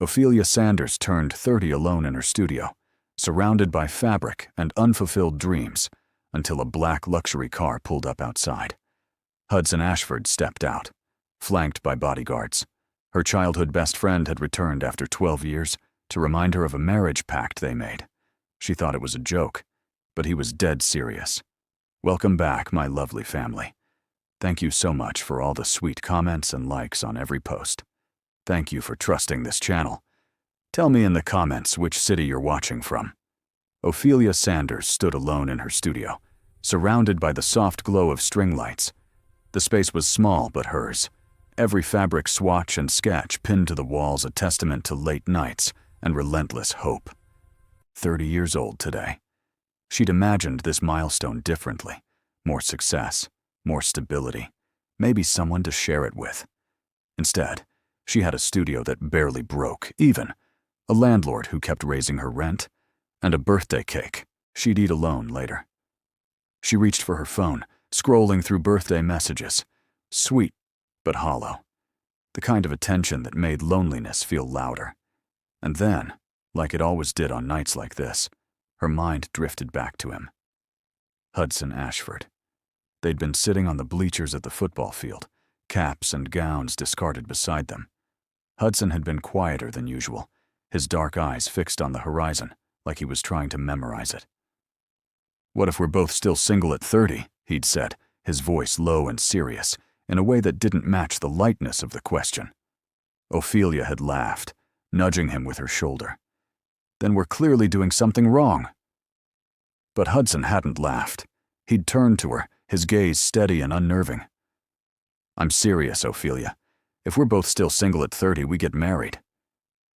Ophelia Sanders turned 30 alone in her studio, surrounded by fabric and unfulfilled dreams, until a black luxury car pulled up outside. Hudson Ashford stepped out, flanked by bodyguards. Her childhood best friend had returned after 12 years to remind her of a marriage pact they made. She thought it was a joke, but he was dead serious. "Welcome back, my lovely family. Thank you so much for all the sweet comments and likes on every post. Thank you for trusting this channel. Tell me in the comments which city you're watching from." Ophelia Sanders stood alone in her studio, surrounded by the soft glow of string lights. The space was small but hers, every fabric swatch and sketch pinned to the walls a testament to late nights and relentless hope. 30 years old today. She'd imagined this milestone differently. More success, more stability, maybe someone to share it with. Instead, she had a studio that barely broke even, a landlord who kept raising her rent, and a birthday cake she'd eat alone later. She reached for her phone, scrolling through birthday messages, sweet but hollow, the kind of attention that made loneliness feel louder. And then, like it always did on nights like this, her mind drifted back to him. Hudson Ashford. They'd been sitting on the bleachers at the football field, caps and gowns discarded beside them. Hudson had been quieter than usual, his dark eyes fixed on the horizon, like he was trying to memorize it. "What if we're both still single at 30, he'd said, his voice low and serious, in a way that didn't match the lightness of the question. Ophelia had laughed, nudging him with her shoulder. "Then we're clearly doing something wrong." But Hudson hadn't laughed. He'd turned to her, his gaze steady and unnerving. "I'm serious, Ophelia. If we're both still single at 30, we get married."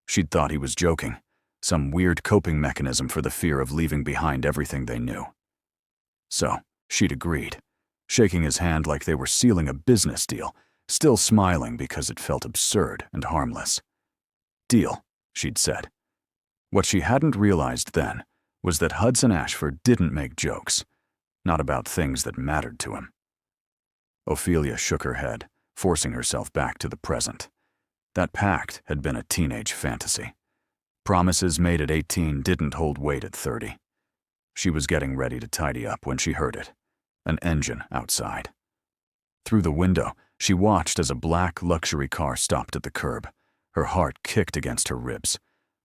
She'd thought he was joking, some weird coping mechanism for the fear of leaving behind everything they knew. So, she'd agreed, shaking his hand like they were sealing a business deal, still smiling because it felt absurd and harmless. "Deal," she'd said. What she hadn't realized then was that Hudson Ashford didn't make jokes, not about things that mattered to him. Ophelia shook her head, forcing herself back to the present. That pact had been a teenage fantasy. Promises made at 18 didn't hold weight at 30. She was getting ready to tidy up when she heard it, an engine outside. Through the window, she watched as a black luxury car stopped at the curb. Her heart kicked against her ribs.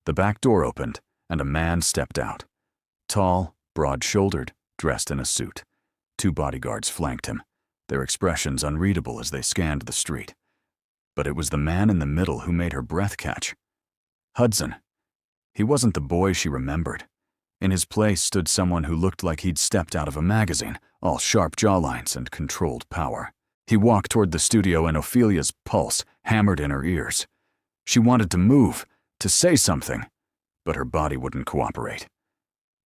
The back door opened, and a man stepped out. Tall, broad-shouldered, dressed in a suit. 2 bodyguards flanked him, their expressions unreadable as they scanned the street. But it was the man in the middle who made her breath catch. Hudson. He wasn't the boy she remembered. In his place stood someone who looked like he'd stepped out of a magazine, all sharp jawlines and controlled power. He walked toward the studio, and Ophelia's pulse hammered in her ears. She wanted to move, to say something, but her body wouldn't cooperate.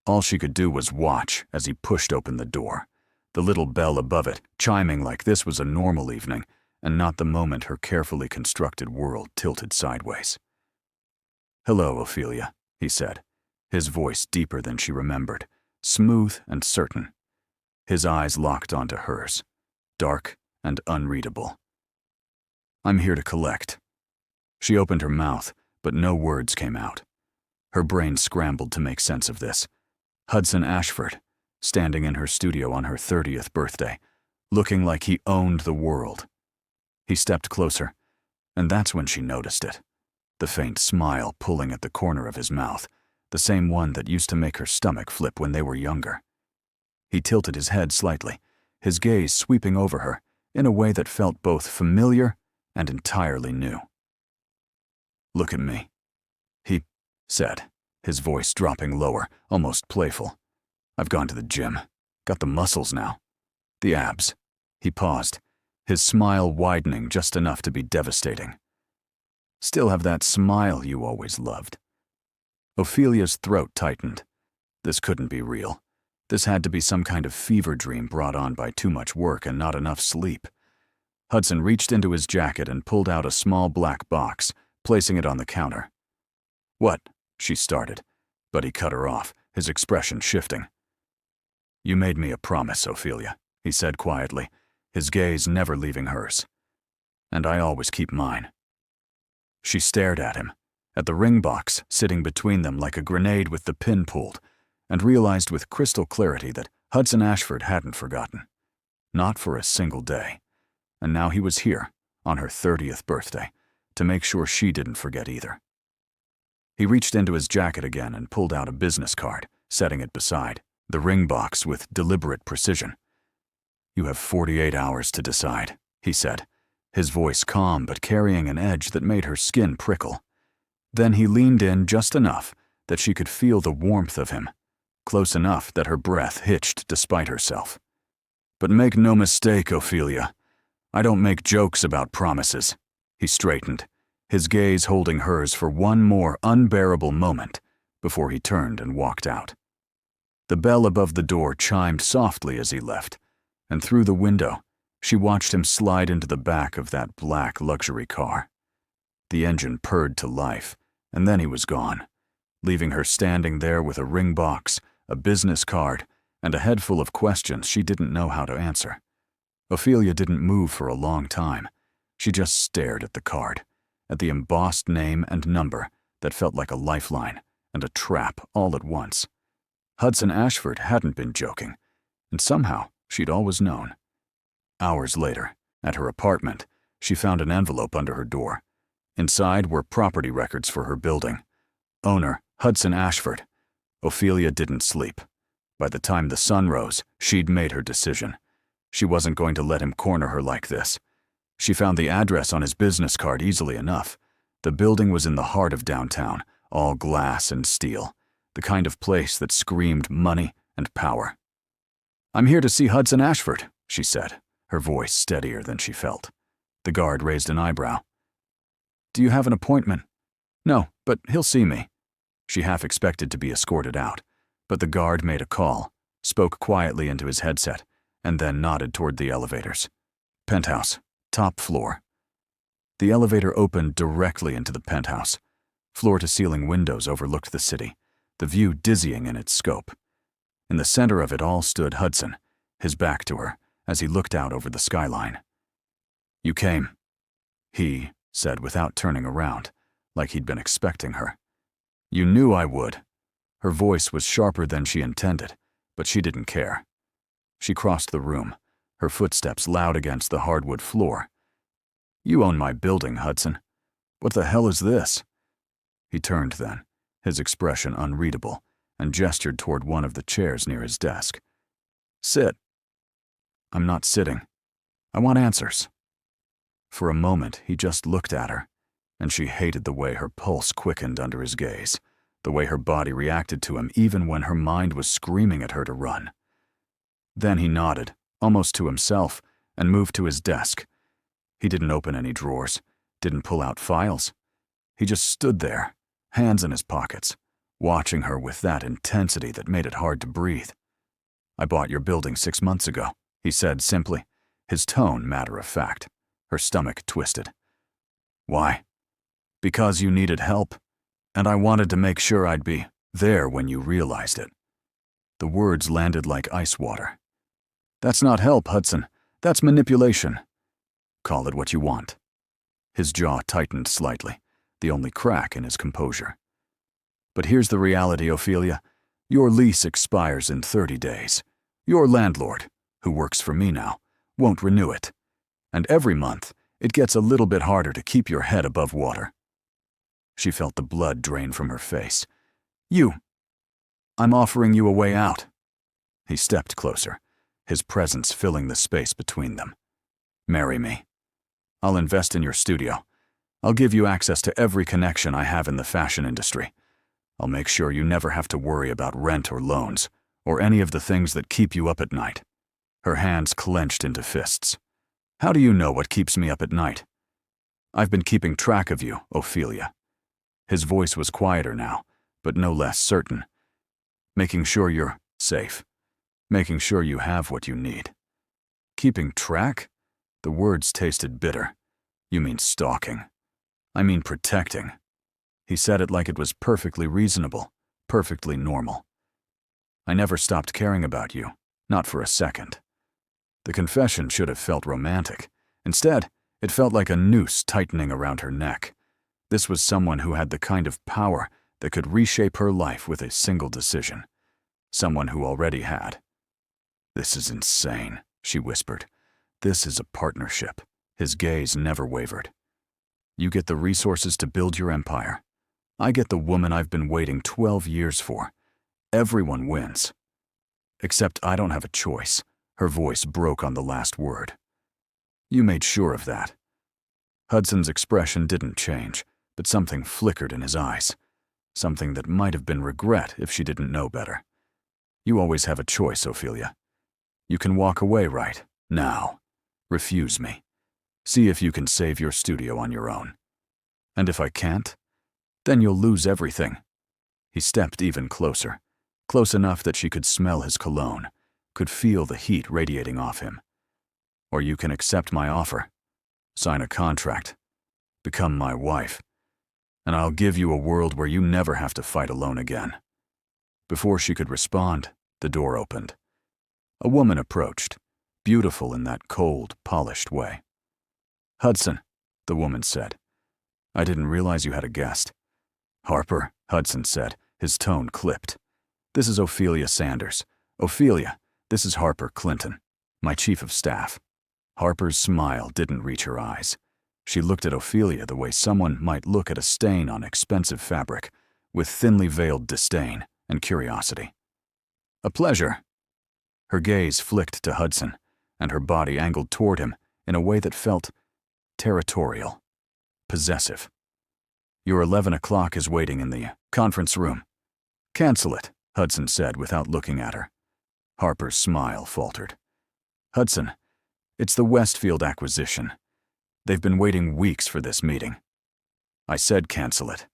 All she could do was watch as he pushed open the door, the little bell above it chiming like this was a normal evening and not the moment her carefully constructed world tilted sideways. "Hello, Ophelia," he said, his voice deeper than she remembered, smooth and certain. His eyes locked onto hers, dark and unreadable. "I'm here to collect." She opened her mouth, but no words came out. Her brain scrambled to make sense of this. Hudson Ashford, standing in her studio on her 30th birthday, looking like he owned the world. He stepped closer, and that's when she noticed it. The faint smile pulling at the corner of his mouth, the same one that used to make her stomach flip when they were younger. He tilted his head slightly, his gaze sweeping over her in a way that felt both familiar and entirely new. "Look at me," he said, his voice dropping lower, almost playful. "I've gone to the gym. Got the muscles now. The abs." He paused, his smile widening just enough to be devastating. "Still have that smile you always loved." Ophelia's throat tightened. This couldn't be real. This had to be some kind of fever dream brought on by too much work and not enough sleep. Hudson reached into his jacket and pulled out a small black box, placing it on the counter. "What?" she started, but he cut her off, his expression shifting. "You made me a promise, Ophelia," he said quietly, his gaze never leaving hers. "And I always keep mine." She stared at him, at the ring box sitting between them like a grenade with the pin pulled, and realized with crystal clarity that Hudson Ashford hadn't forgotten. Not for a single day. And now he was here, on her 30th birthday, to make sure she didn't forget either. He reached into his jacket again and pulled out a business card, setting it beside the ring box with deliberate precision. "You have 48 hours to decide," he said, his voice calm but carrying an edge that made her skin prickle. Then he leaned in just enough that she could feel the warmth of him, close enough that her breath hitched despite herself. "But make no mistake, Ophelia, I don't make jokes about promises." He straightened, his gaze holding hers for one more unbearable moment before he turned and walked out. The bell above the door chimed softly as he left, and through the window, she watched him slide into the back of that black luxury car. The engine purred to life, and then he was gone, leaving her standing there with a ring box, a business card, and a head full of questions she didn't know how to answer. Ophelia didn't move for a long time. She just stared at the card, at the embossed name and number that felt like a lifeline and a trap all at once. Hudson Ashford hadn't been joking, and somehow she'd always known. Hours later, at her apartment, she found an envelope under her door. Inside were property records for her building. Owner, Hudson Ashford. Ophelia didn't sleep. By the time the sun rose, she'd made her decision. She wasn't going to let him corner her like this. She found the address on his business card easily enough. The building was in the heart of downtown, all glass and steel, the kind of place that screamed money and power. "I'm here to see Hudson Ashford," she said, her voice steadier than she felt. The guard raised an eyebrow. "Do you have an appointment?" "No, but he'll see me." She half expected to be escorted out, but the guard made a call, spoke quietly into his headset, and then nodded toward the elevators. "Penthouse, top floor." The elevator opened directly into the penthouse. Floor-to-ceiling windows overlooked the city, the view dizzying in its scope. In the center of it all stood Hudson, his back to her, as he looked out over the skyline. "You came," he said without turning around, like he'd been expecting her. "You knew I would." Her voice was sharper than she intended, but she didn't care. She crossed the room, her footsteps loud against the hardwood floor. "You own my building, Hudson. What the hell is this?" He turned then, his expression unreadable, and gestured toward one of the chairs near his desk. "Sit." "I'm not sitting. I want answers." For a moment, he just looked at her, and she hated the way her pulse quickened under his gaze, the way her body reacted to him even when her mind was screaming at her to run. Then he nodded, almost to himself, and moved to his desk. He didn't open any drawers, didn't pull out files. He just stood there, hands in his pockets, watching her with that intensity that made it hard to breathe. "I bought your building 6 months ago," he said simply, his tone matter of fact. Her stomach twisted. "Why?" "Because you needed help, and I wanted to make sure I'd be there when you realized it." The words landed like ice water. "That's not help, Hudson. That's manipulation." "Call it what you want." His jaw tightened slightly, the only crack in his composure. "But here's the reality, Ophelia. Your lease expires in 30 days. Your landlord, who works for me now, won't renew it. And every month, it gets a little bit harder to keep your head above water." She felt the blood drain from her face. I'm offering you a way out." He stepped closer, his presence filling the space between them. "Marry me. I'll invest in your studio. I'll give you access to every connection I have in the fashion industry. I'll make sure you never have to worry about rent or loans, or any of the things that keep you up at night." Her hands clenched into fists. "How do you know what keeps me up at night?" "I've been keeping track of you, Ophelia." His voice was quieter now, but no less certain. "Making sure you're safe. Making sure you have what you need." "Keeping track?" The words tasted bitter. "You mean stalking." "I mean protecting." He said it like it was perfectly reasonable, perfectly normal. "I never stopped caring about you, not for a second." The confession should have felt romantic. Instead, it felt like a noose tightening around her neck. This was someone who had the kind of power that could reshape her life with a single decision. Someone who already had. "This is insane," she whispered. "This is a partnership." His gaze never wavered. "You get the resources to build your empire. I get the woman I've been waiting 12 years for. Everyone wins. Except I don't have a choice." Her voice broke on the last word. "You made sure of that." Hudson's expression didn't change, but something flickered in his eyes. Something that might have been regret if she didn't know better. "You always have a choice, Ophelia. You can walk away right now. Refuse me. See if you can save your studio on your own. And if I can't, then you'll lose everything." He stepped even closer, close enough that she could smell his cologne, could feel the heat radiating off him. "Or you can accept my offer, sign a contract, become my wife, and I'll give you a world where you never have to fight alone again." Before she could respond, the door opened. A woman approached, beautiful in that cold, polished way. "Hudson," the woman said. "I didn't realize you had a guest." "Harper," Hudson said, his tone clipped. "This is Ophelia Sanders. Ophelia, this is Harper Clinton, my chief of staff." Harper's smile didn't reach her eyes. She looked at Ophelia the way someone might look at a stain on expensive fabric, with thinly veiled disdain and curiosity. "A pleasure." Her gaze flicked to Hudson, and her body angled toward him in a way that felt territorial, possessive. "Your 11 o'clock is waiting in the conference room." "Cancel it," Hudson said without looking at her. Harper's smile faltered. "Hudson, it's the Westfield acquisition. They've been waiting weeks for this meeting." "I said cancel it."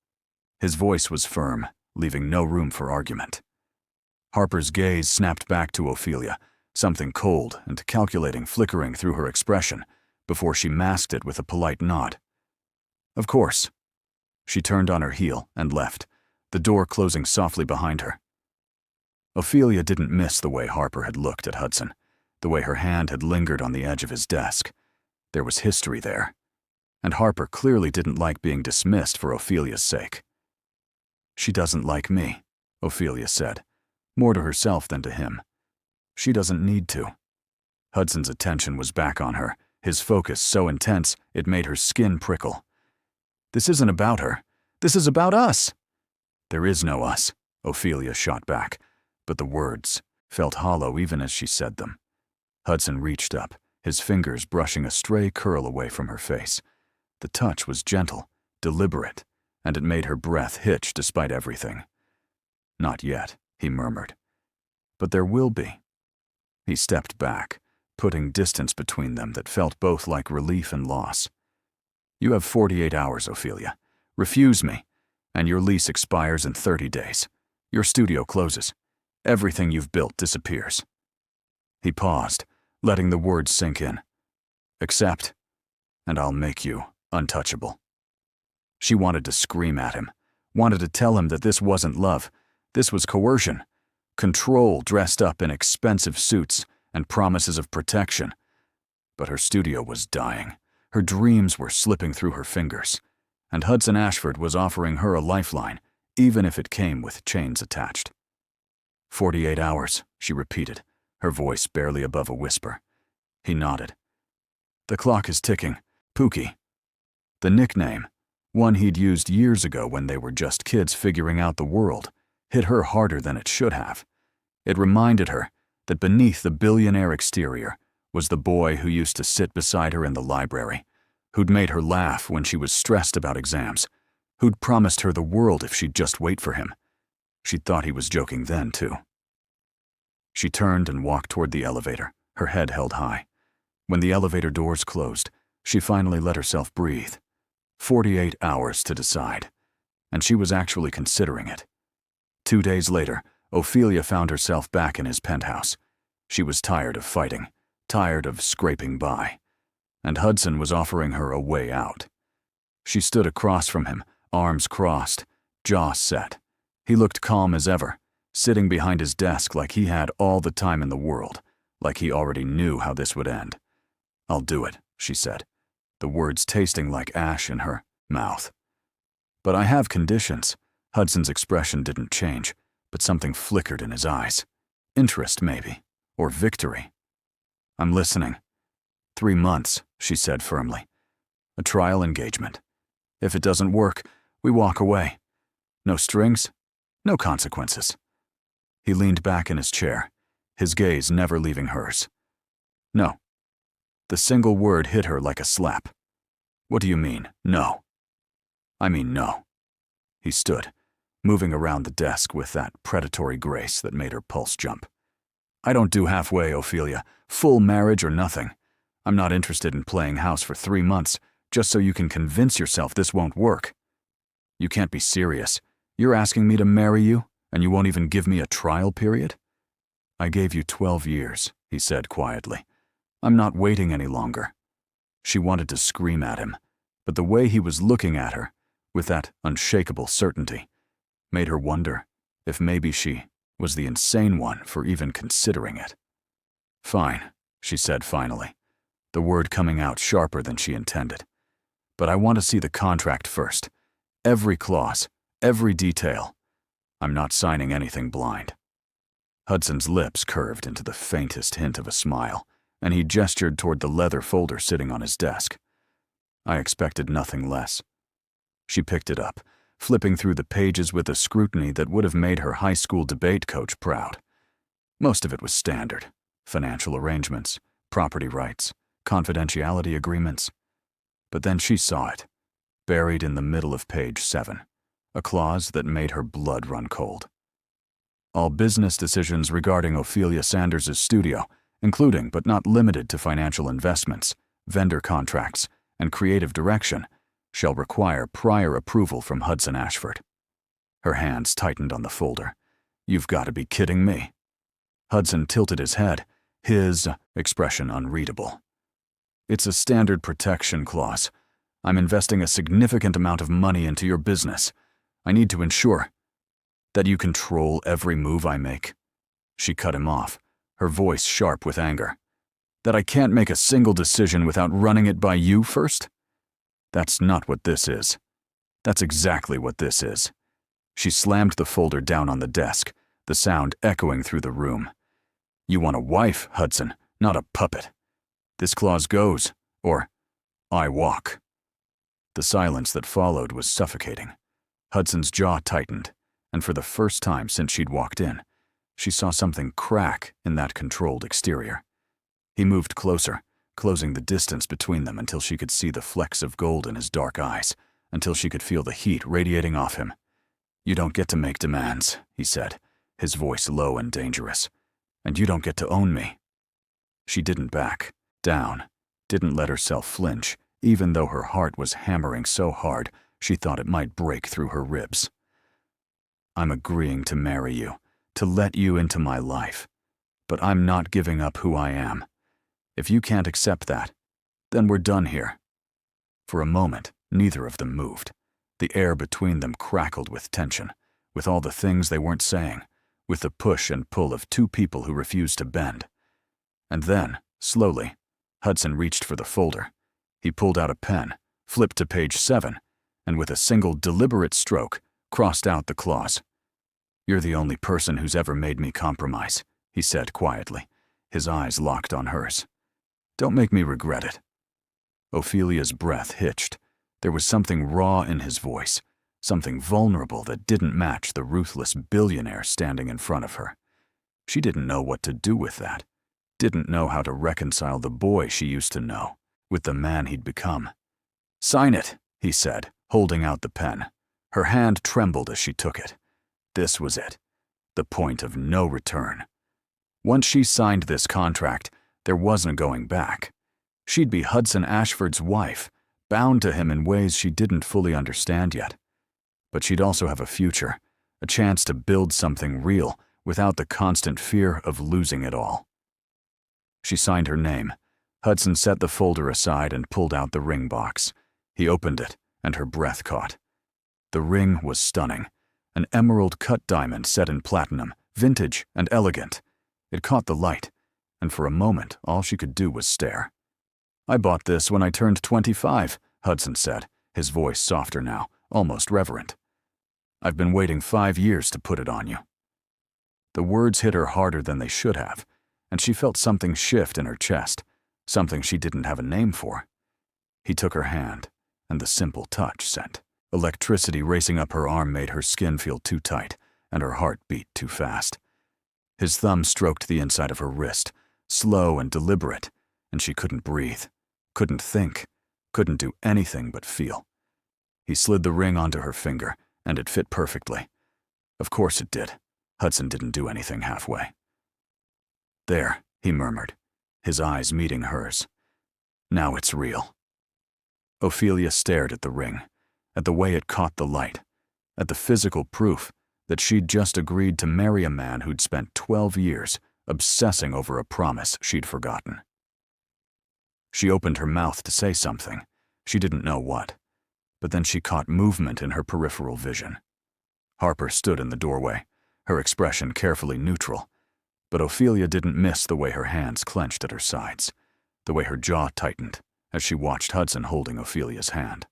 His voice was firm, leaving no room for argument. Harper's gaze snapped back to Ophelia, something cold and calculating flickering through her expression, before she masked it with a polite nod. "Of course." She turned on her heel and left, the door closing softly behind her. Ophelia didn't miss the way Harper had looked at Hudson, the way her hand had lingered on the edge of his desk. There was history there, and Harper clearly didn't like being dismissed for Ophelia's sake. "She doesn't like me," Ophelia said, more to herself than to him. "She doesn't need to." Hudson's attention was back on her, his focus so intense it made her skin prickle. "This isn't about her. This is about us." "There is no us," Ophelia shot back, but the words felt hollow even as she said them. Hudson reached up, his fingers brushing a stray curl away from her face. The touch was gentle, deliberate, and it made her breath hitch despite everything. "Not yet," he murmured. "But there will be." He stepped back, putting distance between them that felt both like relief and loss. "You have 48 hours, Ophelia. Refuse me, and your lease expires in 30 days. Your studio closes. Everything you've built disappears." He paused, letting the words sink in. "Accept, and I'll make you untouchable." She wanted to scream at him, wanted to tell him that this wasn't love. This was coercion, control dressed up in expensive suits and promises of protection. But her studio was dying. Her dreams were slipping through her fingers, and Hudson Ashford was offering her a lifeline, even if it came with chains attached. 48 hours, she repeated, her voice barely above a whisper. He nodded. "The clock is ticking. Pookie." The nickname, one he'd used years ago when they were just kids figuring out the world, hit her harder than it should have. It reminded her that beneath the billionaire exterior was the boy who used to sit beside her in the library, who'd made her laugh when she was stressed about exams, who'd promised her the world if she'd just wait for him. She'd thought he was joking then, too. She turned and walked toward the elevator, her head held high. When the elevator doors closed, she finally let herself breathe. 48 hours to decide, and she was actually considering it. 2 days later, Ophelia found herself back in his penthouse. She was tired of fighting, tired of scraping by, and Hudson was offering her a way out. She stood across from him, arms crossed, jaw set. He looked calm as ever, sitting behind his desk like he had all the time in the world, like he already knew how this would end. "I'll do it," she said, the words tasting like ash in her mouth. But I have conditions. Hudson's expression didn't change, but something flickered in his eyes. Interest, maybe. Or victory. I'm listening. 3 months, she said firmly. A trial engagement. If it doesn't work, we walk away. No strings, no consequences. He leaned back in his chair, his gaze never leaving hers. No. The single word hit her like a slap. What do you mean, no? I mean no. He stood, moving around the desk with that predatory grace that made her pulse jump. I don't do halfway, Ophelia. Full marriage or nothing. I'm not interested in playing house for 3 months just so you can convince yourself this won't work. You can't be serious. You're asking me to marry you, and you won't even give me a trial period? I gave you 12 years, he said quietly. I'm not waiting any longer. She wanted to scream at him, but the way he was looking at her, with that unshakable certainty, made her wonder if maybe she was the insane one for even considering it. Fine, she said finally, the word coming out sharper than she intended. But I want to see the contract first. Every clause, every detail. I'm not signing anything blind. Hudson's lips curved into the faintest hint of a smile, and he gestured toward the leather folder sitting on his desk. I expected nothing less. She picked it up, flipping through the pages with a scrutiny that would have made her high school debate coach proud. Most of it was standard. Financial arrangements, property rights, confidentiality agreements. But then she saw it, buried in the middle of page 7, a clause that made her blood run cold. All business decisions regarding Ophelia Sanders' studio, including but not limited to financial investments, vendor contracts, and creative direction, shall require prior approval from Hudson Ashford. Her hands tightened on the folder. You've got to be kidding me. Hudson tilted his head, his expression unreadable. It's a standard protection clause. I'm investing a significant amount of money into your business. I need to ensure that you control every move I make. She cut him off, her voice sharp with anger. That I can't make a single decision without running it by you first? That's not what this is. That's exactly what this is. She slammed the folder down on the desk, the sound echoing through the room. You want a wife, Hudson, not a puppet. This clause goes, or I walk. The silence that followed was suffocating. Hudson's jaw tightened, and for the first time since she'd walked in, she saw something crack in that controlled exterior. He moved closer, closing the distance between them until she could see the flecks of gold in his dark eyes, until she could feel the heat radiating off him. You don't get to make demands, he said, his voice low and dangerous. And you don't get to own me. She didn't back down, didn't let herself flinch, even though her heart was hammering so hard she thought it might break through her ribs. I'm agreeing to marry you, to let you into my life. But I'm not giving up who I am. If you can't accept that, then we're done here. For a moment, neither of them moved. The air between them crackled with tension, with all the things they weren't saying, with the push and pull of two people who refused to bend. And then, slowly, Hudson reached for the folder. He pulled out a pen, flipped to page 7, and with a single deliberate stroke, crossed out the clause. You're the only person who's ever made me compromise, he said quietly, his eyes locked on hers. Don't make me regret it. Ophelia's breath hitched. There was something raw in his voice, something vulnerable that didn't match the ruthless billionaire standing in front of her. She didn't know what to do with that, didn't know how to reconcile the boy she used to know with the man he'd become. Sign it, he said, holding out the pen. Her hand trembled as she took it. This was it, the point of no return. Once she signed this contract, there wasn't going back. She'd be Hudson Ashford's wife, bound to him in ways she didn't fully understand yet. But she'd also have a future, a chance to build something real without the constant fear of losing it all. She signed her name. Hudson set the folder aside and pulled out the ring box. He opened it, and her breath caught. The ring was stunning, an emerald cut diamond set in platinum, vintage and elegant. It caught the light, and for a moment all she could do was stare. I bought this when I turned 25, Hudson said, his voice softer now, almost reverent. "I've been waiting 5 years to put it on you." The words hit her harder than they should have, and she felt something shift in her chest, something she didn't have a name for. He took her hand, and the simple touch sent electricity racing up her arm made her skin feel too tight, and her heart beat too fast. His thumb stroked the inside of her wrist, slow and deliberate, and she couldn't breathe, couldn't think, couldn't do anything but feel. He slid the ring onto her finger, and it fit perfectly. Of course it did. Hudson didn't do anything halfway. "There," he murmured, his eyes meeting hers. "Now it's real." Ophelia stared at the ring, at the way it caught the light, at the physical proof that she'd just agreed to marry a man who'd spent 12 years obsessing over a promise she'd forgotten. She opened her mouth to say something. She didn't know what. But then she caught movement in her peripheral vision. Harper stood in the doorway, her expression carefully neutral. But Ophelia didn't miss the way her hands clenched at her sides, the way her jaw tightened as she watched Hudson holding Ophelia's hand.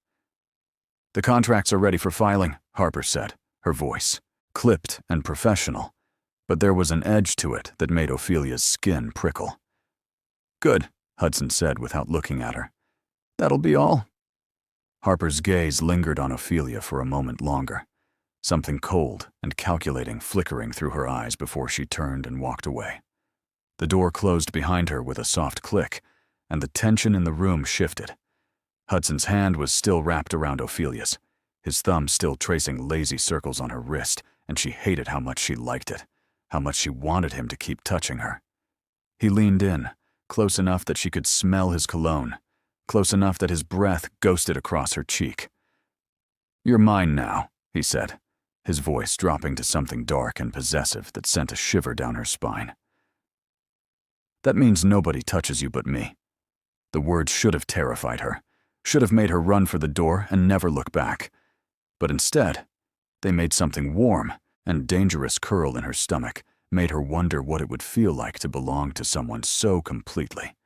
"The contracts are ready for filing," Harper said, her voice clipped and professional, but there was an edge to it that made Ophelia's skin prickle. "Good," Hudson said without looking at her. "That'll be all." Harper's gaze lingered on Ophelia for a moment longer, something cold and calculating flickering through her eyes before she turned and walked away. The door closed behind her with a soft click, and the tension in the room shifted. Hudson's hand was still wrapped around Ophelia's, his thumb still tracing lazy circles on her wrist, and she hated how much she liked it, how much she wanted him to keep touching her. He leaned in, close enough that she could smell his cologne, close enough that his breath ghosted across her cheek. "You're mine now," he said, his voice dropping to something dark and possessive that sent a shiver down her spine. "That means nobody touches you but me." The words should have terrified her, should have made her run for the door and never look back. But instead, they made something warm and dangerous curl in her stomach, made her wonder what it would feel like to belong to someone so completely.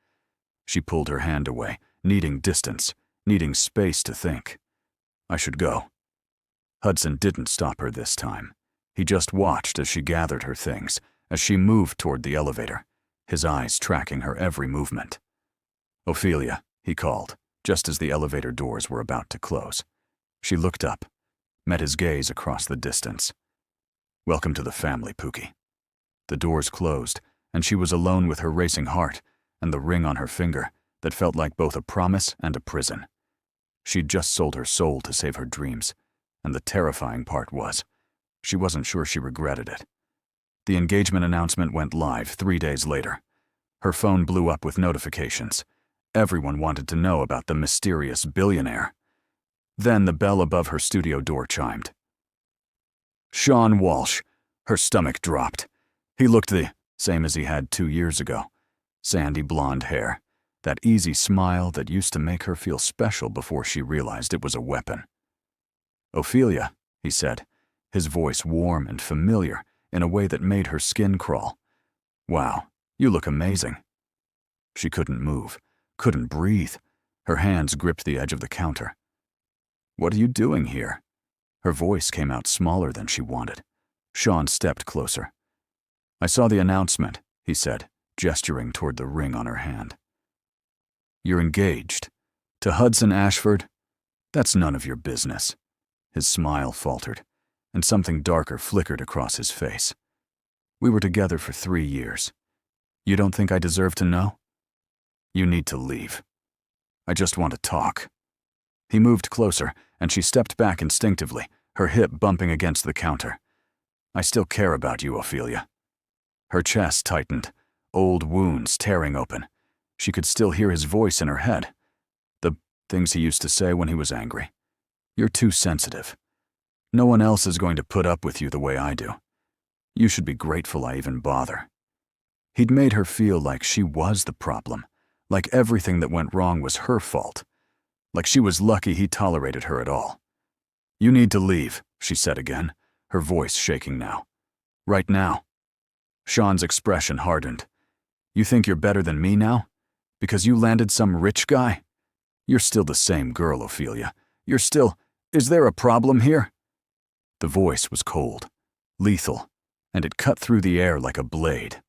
She pulled her hand away, needing distance, needing space to think. "I should go." Hudson didn't stop her this time. He just watched as she gathered her things, as she moved toward the elevator, his eyes tracking her every movement. "Ophelia," he called, just as the elevator doors were about to close. She looked up, met his gaze across the distance. "Welcome to the family, Pookie." The doors closed, and she was alone with her racing heart and the ring on her finger that felt like both a promise and a prison. She'd just sold her soul to save her dreams, and the terrifying part was, she wasn't sure she regretted it. The engagement announcement went live 3 days later. Her phone blew up with notifications. Everyone wanted to know about the mysterious billionaire. Then the bell above her studio door chimed. Sean Walsh. Her stomach dropped. He looked the same as he had 2 years ago. Sandy blonde hair, that easy smile that used to make her feel special before she realized it was a weapon. "Ophelia," he said, his voice warm and familiar in a way that made her skin crawl. "Wow, you look amazing." She couldn't move, couldn't breathe. Her hands gripped the edge of the counter. "What are you doing here?" Her voice came out smaller than she wanted. Sean stepped closer. "I saw the announcement," he said, gesturing toward the ring on her hand. "You're engaged. To Hudson Ashford? That's none of your business." His smile faltered, and something darker flickered across his face. "We were together for 3 years. You don't think I deserve to know? You need to leave. I just want to talk." He moved closer, and she stepped back instinctively, her hip bumping against the counter. "I still care about you, Ophelia." Her chest tightened, old wounds tearing open. She could still hear his voice in her head. The things he used to say when he was angry. "You're too sensitive. No one else is going to put up with you the way I do. You should be grateful I even bother." He'd made her feel like she was the problem, like everything that went wrong was her fault, like she was lucky he tolerated her at all. "You need to leave," she said again, her voice shaking now. "Right now." Sean's expression hardened. "You think you're better than me now? Because you landed some rich guy? You're still the same girl, Ophelia. You're still..." Is there a problem here?" The voice was cold, lethal, and it cut through the air like a blade.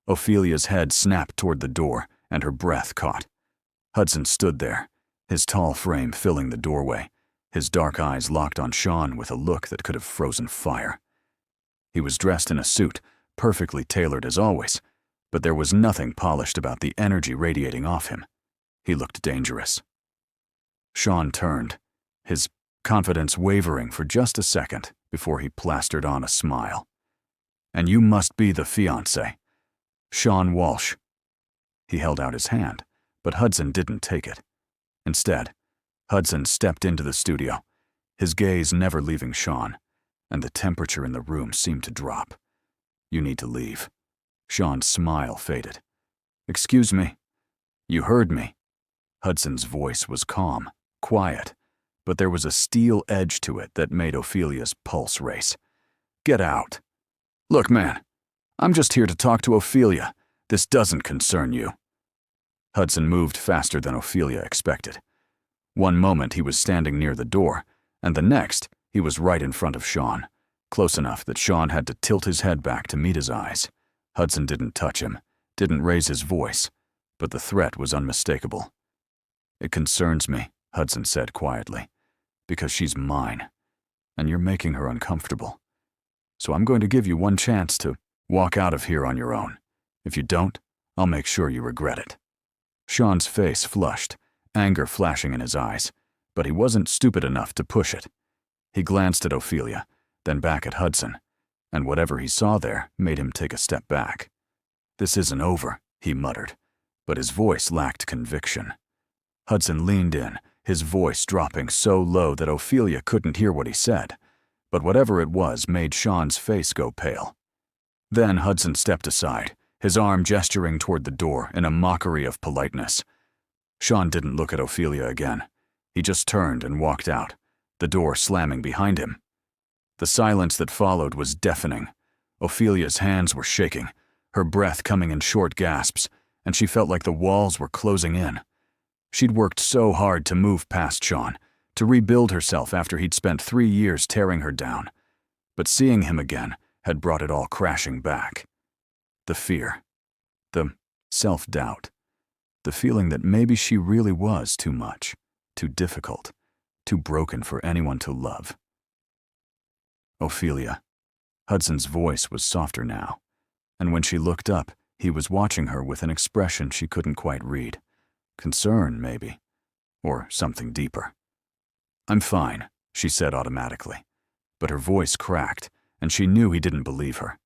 Ophelia's head snapped toward the door, and her breath caught. Hudson stood there, his tall frame filling the doorway, his dark eyes locked on Sean with a look that could have frozen fire. He was dressed in a suit, perfectly tailored as always, but there was nothing polished about the energy radiating off him. He looked dangerous. Sean turned, his confidence wavering for just a second before he plastered on a smile. "And you must be the fiancé, Sean Walsh." He held out his hand, but Hudson didn't take it. Instead, Hudson stepped into the studio, his gaze never leaving Sean, and the temperature in the room seemed to drop. "You need to leave." Sean's smile faded. "Excuse me." "You heard me." Hudson's voice was calm, quiet, but there was a steel edge to it that made Ophelia's pulse race. "Get out." "Look, man, I'm just here to talk to Ophelia. This doesn't concern you." Hudson moved faster than Ophelia expected. One moment he was standing near the door, and the next he was right in front of Sean, close enough that Sean had to tilt his head back to meet his eyes. Hudson didn't touch him, didn't raise his voice, but the threat was unmistakable. "It concerns me," Hudson said quietly, "because she's mine, and you're making her uncomfortable. So I'm going to give you one chance to walk out of here on your own. If you don't, I'll make sure you regret it." Sean's face flushed, anger flashing in his eyes, but he wasn't stupid enough to push it. He glanced at Ophelia, then back at Hudson, and whatever he saw there made him take a step back. "This isn't over," he muttered, but his voice lacked conviction. Hudson leaned in, his voice dropping so low that Ophelia couldn't hear what he said, but whatever it was made Sean's face go pale. Then Hudson stepped aside, his arm gesturing toward the door in a mockery of politeness. Sean didn't look at Ophelia again. He just turned and walked out, the door slamming behind him. The silence that followed was deafening. Ophelia's hands were shaking, her breath coming in short gasps, and she felt like the walls were closing in. She'd worked so hard to move past Sean, to rebuild herself after he'd spent 3 years tearing her down. But seeing him again had brought it all crashing back. The fear, the self-doubt, the feeling that maybe she really was too much, too difficult, too broken for anyone to love. "Ophelia." Hudson's voice was softer now, and when she looked up, he was watching her with an expression she couldn't quite read. Concern, maybe, or something deeper. "I'm fine," she said automatically, but her voice cracked, and she knew he didn't believe her.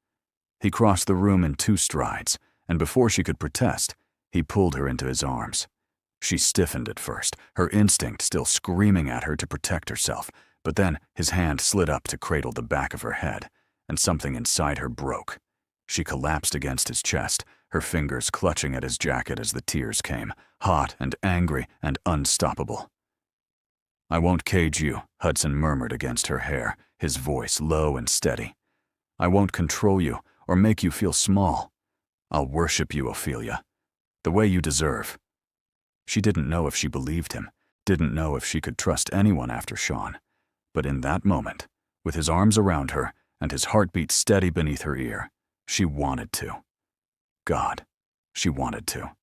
He crossed the room in 2 strides, and before she could protest, he pulled her into his arms. She stiffened at first, her instinct still screaming at her to protect herself, but then his hand slid up to cradle the back of her head, and something inside her broke. She collapsed against his chest, her fingers clutching at his jacket as the tears came, hot and angry and unstoppable. "I won't cage you," Hudson murmured against her hair, his voice low and steady. "I won't control you or make you feel small. I'll worship you, Ophelia, the way you deserve." She didn't know if she believed him, didn't know if she could trust anyone after Sean, but in that moment, with his arms around her and his heartbeat steady beneath her ear, she wanted to. God, she wanted to.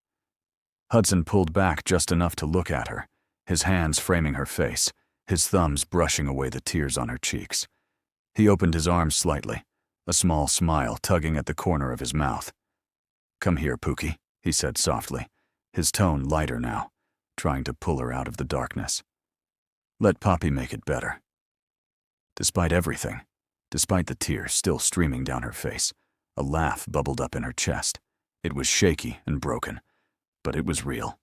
Hudson pulled back just enough to look at her, his hands framing her face, his thumbs brushing away the tears on her cheeks. He opened his arms slightly, a small smile tugging at the corner of his mouth. "Come here, Pookie," he said softly, his tone lighter now, trying to pull her out of the darkness. "Let Poppy make it better." Despite everything, despite the tears still streaming down her face, a laugh bubbled up in her chest. It was shaky and broken, but it was real.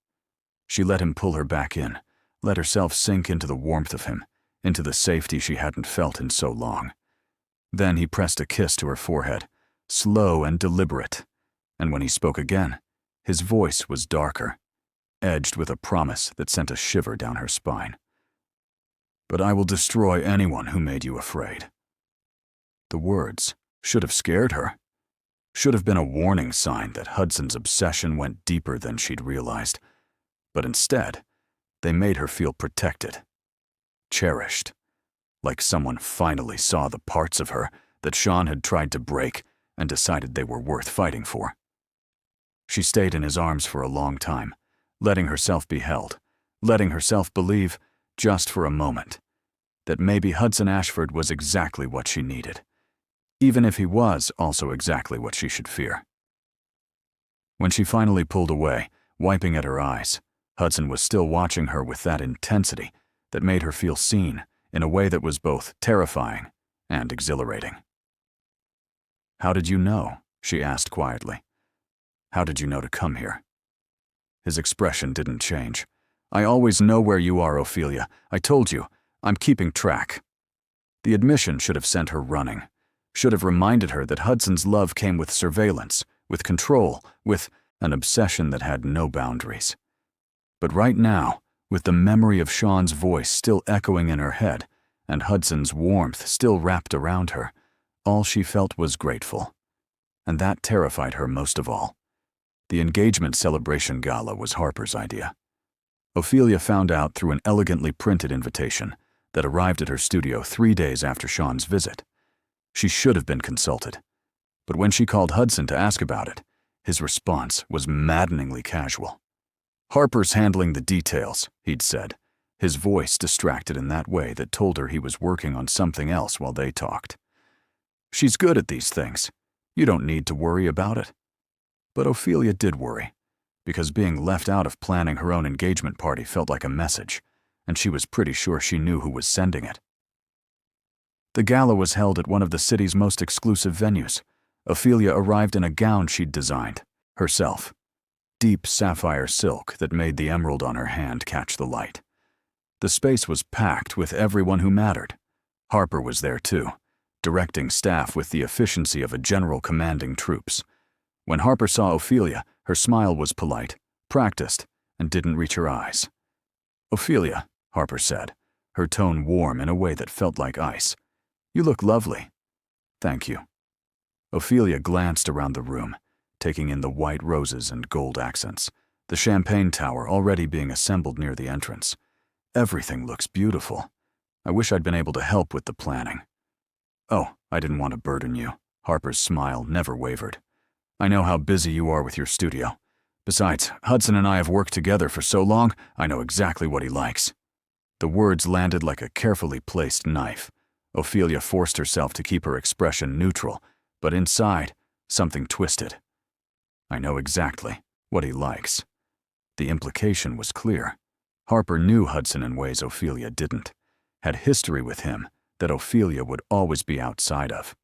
She let him pull her back in, let herself sink into the warmth of him, into the safety she hadn't felt in so long. Then he pressed a kiss to her forehead, slow and deliberate, and when he spoke again, his voice was darker, edged with a promise that sent a shiver down her spine. "But I will destroy anyone who made you afraid." The words should have scared her, should have been a warning sign that Hudson's obsession went deeper than she'd realized, but instead, they made her feel protected, cherished, like someone finally saw the parts of her that Sean had tried to break and decided they were worth fighting for. She stayed in his arms for a long time, letting herself be held, letting herself believe, just for a moment, that maybe Hudson Ashford was exactly what she needed, even if he was also exactly what she should fear. When she finally pulled away, wiping at her eyes, Hudson was still watching her with that intensity that made her feel seen in a way that was both terrifying and exhilarating. "How did you know?" she asked quietly. "How did you know to come here?" His expression didn't change. "I always know where you are, Ophelia. I told you. I'm keeping track." The admission should have sent her running, should have reminded her that Hudson's love came with surveillance, with control, with an obsession that had no boundaries. But right now, with the memory of Sean's voice still echoing in her head and Hudson's warmth still wrapped around her, all she felt was grateful. And that terrified her most of all. The engagement celebration gala was Harper's idea. Ophelia found out through an elegantly printed invitation that arrived at her studio 3 days after Sean's visit. She should have been consulted. But when she called Hudson to ask about it, his response was maddeningly casual. "Harper's handling the details," he'd said, his voice distracted in that way that told her he was working on something else while they talked. "She's good at these things. You don't need to worry about it." But Ophelia did worry, because being left out of planning her own engagement party felt like a message, and she was pretty sure she knew who was sending it. The gala was held at one of the city's most exclusive venues. Ophelia arrived in a gown she'd designed, herself. Deep sapphire silk that made the emerald on her hand catch the light. The space was packed with everyone who mattered. Harper was there too, directing staff with the efficiency of a general commanding troops. When Harper saw Ophelia, her smile was polite, practiced, and didn't reach her eyes. "Ophelia," Harper said, her tone warm in a way that felt like ice. "You look lovely." "Thank you." Ophelia glanced around the room, taking in the white roses and gold accents, the champagne tower already being assembled near the entrance. "Everything looks beautiful. I wish I'd been able to help with the planning." "Oh, I didn't want to burden you." Harper's smile never wavered. "I know how busy you are with your studio. Besides, Hudson and I have worked together for so long, I know exactly what he likes." The words landed like a carefully placed knife. Ophelia forced herself to keep her expression neutral, but inside, something twisted. "I know exactly what he likes." The implication was clear. Harper knew Hudson in ways Ophelia didn't, had history with him that Ophelia would always be outside of.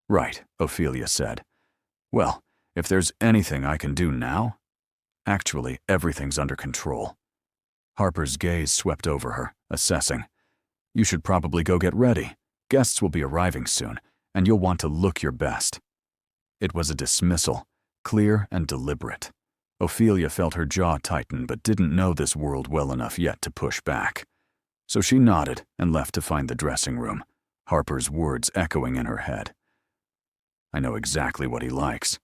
"Right," Ophelia said. "Well, if there's anything I can do now..." "Actually, everything's under control." Harper's gaze swept over her, assessing. "You should probably go get ready. Guests will be arriving soon, and you'll want to look your best." It was a dismissal, clear and deliberate. Ophelia felt her jaw tighten but didn't know this world well enough yet to push back. So she nodded and left to find the dressing room, Harper's words echoing in her head. "I know exactly what he likes."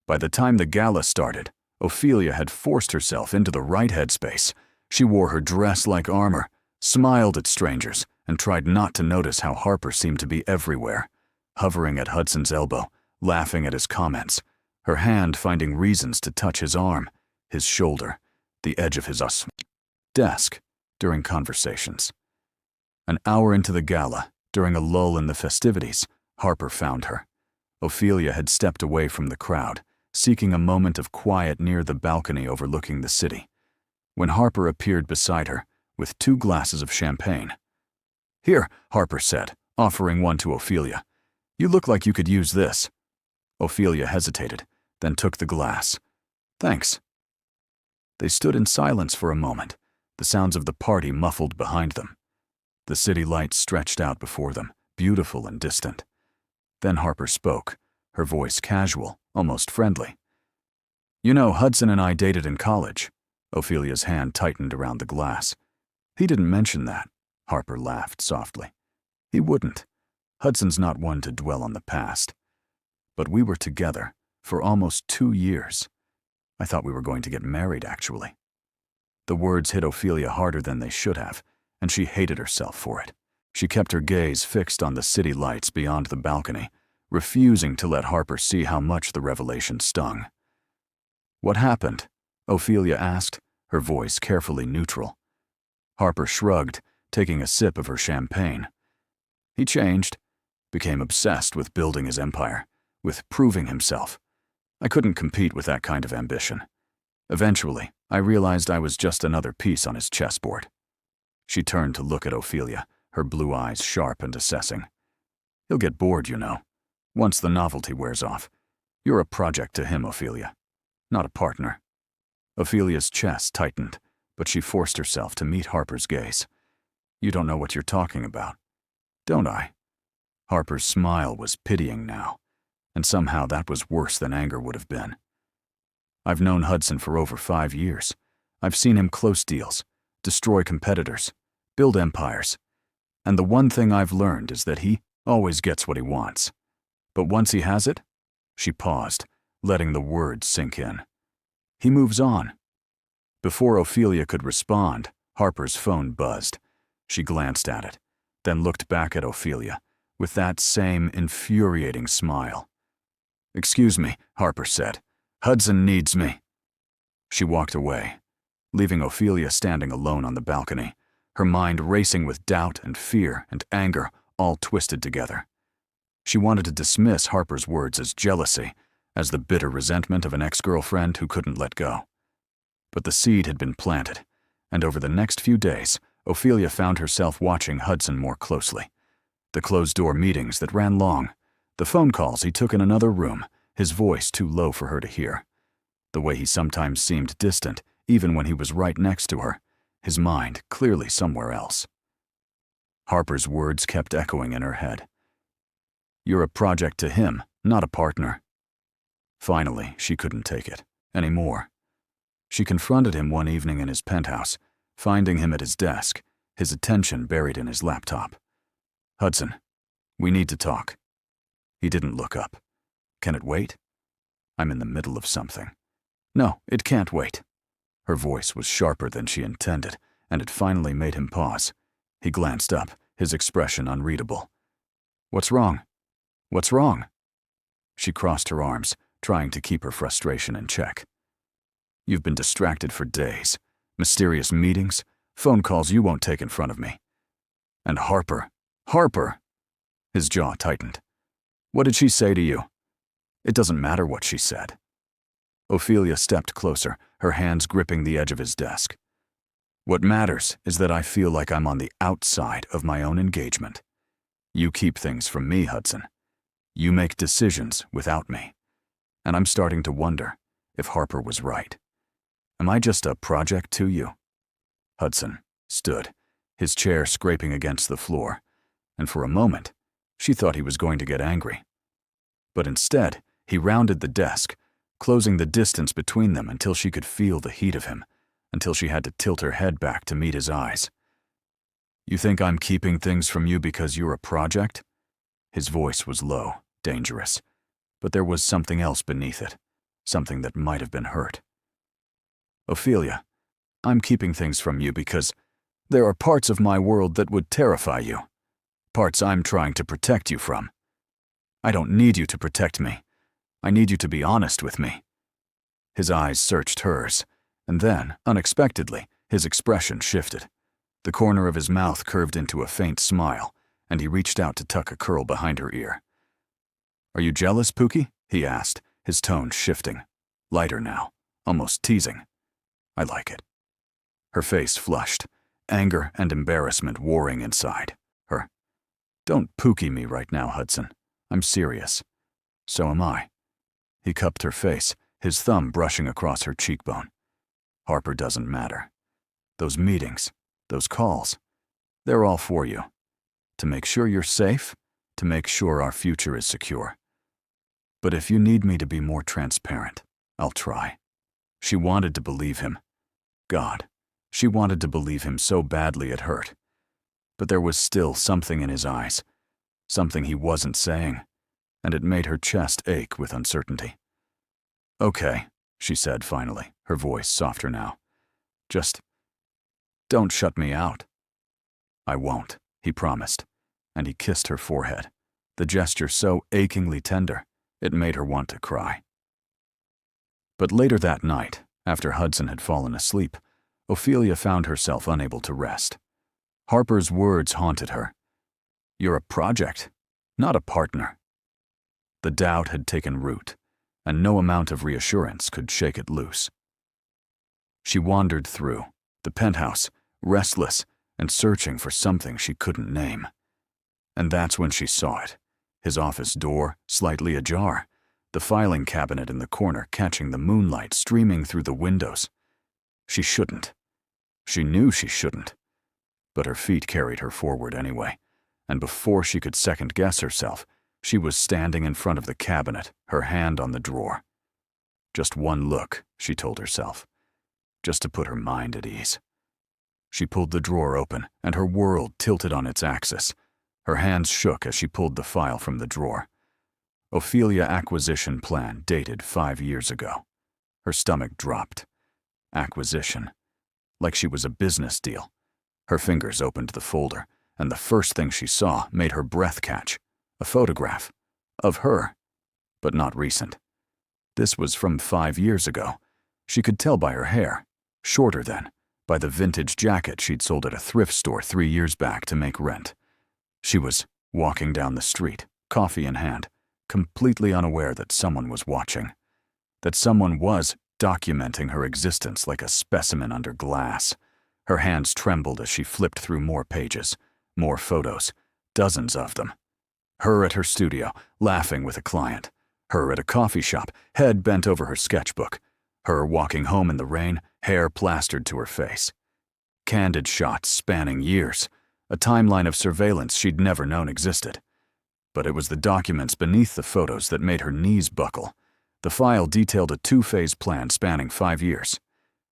By the time the gala started, Ophelia had forced herself into the right headspace. She wore her dress like armor, smiled at strangers, and tried not to notice how Harper seemed to be everywhere, hovering at Hudson's elbow, laughing at his comments, her hand finding reasons to touch his arm, his shoulder, the edge of his desk, during conversations. An hour into the gala, during a lull in the festivities, Harper found her. Ophelia had stepped away from the crowd, seeking a moment of quiet near the balcony overlooking the city. When Harper appeared beside her, with 2 glasses of champagne. "Here," Harper said, offering one to Ophelia. "You look like you could use this." Ophelia hesitated, then took the glass. "Thanks." They stood in silence for a moment, the sounds of the party muffled behind them. The city lights stretched out before them, beautiful and distant. Then Harper spoke, her voice casual, almost friendly. "You know, Hudson and I dated in college." Ophelia's hand tightened around the glass. "He didn't mention that." Harper laughed softly. "He wouldn't. Hudson's not one to dwell on the past. But we were together for almost 2 years. I thought we were going to get married, actually." The words hit Ophelia harder than they should have, and she hated herself for it. She kept her gaze fixed on the city lights beyond the balcony, refusing to let Harper see how much the revelation stung. "What happened?" Ophelia asked, her voice carefully neutral. Harper shrugged, taking a sip of her champagne. He changed, became obsessed with building his empire, with proving himself. I couldn't compete with that kind of ambition. Eventually, I realized I was just another piece on his chessboard. She turned to look at Ophelia, her blue eyes sharp and assessing. "He'll get bored, you know. Once the novelty wears off. You're a project to him, Ophelia, not a partner." Ophelia's chest tightened, but she forced herself to meet Harper's gaze. "You don't know what you're talking about." "Don't I?" Harper's smile was pitying now, and somehow that was worse than anger would have been. "I've known Hudson for over 5 years. I've seen him close deals, destroy competitors, build empires. And the one thing I've learned is that he always gets what he wants. But once he has it," she paused, letting the words sink in, "he moves on." Before Ophelia could respond, Harper's phone buzzed. She glanced at it, then looked back at Ophelia with that same infuriating smile. "Excuse me," Harper said. "Hudson needs me." She walked away, leaving Ophelia standing alone on the balcony, her mind racing with doubt and fear and anger all twisted together. She wanted to dismiss Harper's words as jealousy, as the bitter resentment of an ex-girlfriend who couldn't let go. But the seed had been planted, and over the next few days, Ophelia found herself watching Hudson more closely. The closed-door meetings that ran long, the phone calls he took in another room, his voice too low for her to hear. The way he sometimes seemed distant, even when he was right next to her, his mind clearly somewhere else. Harper's words kept echoing in her head. "You're a project to him, not a partner." Finally, she couldn't take it anymore. She confronted him one evening in his penthouse, finding him at his desk, his attention buried in his laptop. "Hudson, we need to talk." He didn't look up. "Can it wait?" "I'm in the middle of something." "No, it can't wait." Her voice was sharper than she intended, and it finally made him pause. He glanced up, his expression unreadable. "What's wrong? What's wrong?" She crossed her arms, trying to keep her frustration in check. "You've been distracted for days. Mysterious meetings, phone calls you won't take in front of me. And Harper. His jaw tightened. "What did she say to you?" "It doesn't matter what she said." Ophelia stepped closer, her hands gripping the edge of his desk. "What matters is that I feel like I'm on the outside of my own engagement. You keep things from me, Hudson. You make decisions without me. And I'm starting to wonder if Harper was right. Am I just a project to you?" Hudson stood, his chair scraping against the floor, and for a moment, she thought he was going to get angry. But instead, he rounded the desk, closing the distance between them until she could feel the heat of him, until she had to tilt her head back to meet his eyes. "You think I'm keeping things from you because you're a project?" His voice was low, dangerous, but there was something else beneath it, something that might have been hurt. "Ophelia, I'm keeping things from you because there are parts of my world that would terrify you, parts I'm trying to protect you from. I don't need you to protect me. I need you to be honest with me." His eyes searched hers, and then, unexpectedly, his expression shifted. The corner of his mouth curved into a faint smile, and he reached out to tuck a curl behind her ear. "Are you jealous, Pookie?" he asked, his tone shifting, lighter now, almost teasing. "I like it." Her face flushed, anger and embarrassment warring inside her. "Don't Pookie me right now, Hudson. I'm serious." "So am I." He cupped her face, his thumb brushing across her cheekbone. "Harper doesn't matter. Those meetings, those calls, they're all for you. To make sure you're safe, to make sure our future is secure. But if you need me to be more transparent, I'll try." She wanted to believe him. God, she wanted to believe him so badly it hurt. But there was still something in his eyes, something he wasn't saying, and it made her chest ache with uncertainty. "Okay," she said finally, her voice softer now. "Just don't shut me out." "I won't," he promised, and he kissed her forehead, the gesture so achingly tender it made her want to cry. But later that night, after Hudson had fallen asleep, Ophelia found herself unable to rest. Harper's words haunted her. "You're a project, not a partner." The doubt had taken root, and no amount of reassurance could shake it loose. She wandered through the penthouse, restless and searching for something she couldn't name. And that's when she saw it, his office door slightly ajar, the filing cabinet in the corner catching the moonlight streaming through the windows. She shouldn't. She knew she shouldn't. But her feet carried her forward anyway, and before she could second-guess herself, she was standing in front of the cabinet, her hand on the drawer. Just one look, she told herself, just to put her mind at ease. She pulled the drawer open, and her world tilted on its axis. Her hands shook as she pulled the file from the drawer. Ophelia acquisition plan dated 5 years ago. Her stomach dropped. Acquisition. Like she was a business deal. Her fingers opened the folder, and the first thing she saw made her breath catch. A photograph. Of her. But not recent. This was from 5 years ago. She could tell by her hair. Shorter then. By the vintage jacket she'd sold at a thrift store 3 years back to make rent. She was walking down the street, coffee in hand, completely unaware that someone was watching. That someone was documenting her existence like a specimen under glass. Her hands trembled as she flipped through more pages, more photos, dozens of them. Her at her studio, laughing with a client. Her at a coffee shop, head bent over her sketchbook. Her walking home in the rain, hair plastered to her face. Candid shots spanning years, a timeline of surveillance she'd never known existed. But it was the documents beneath the photos that made her knees buckle. The file detailed a 2-phase plan spanning 5 years.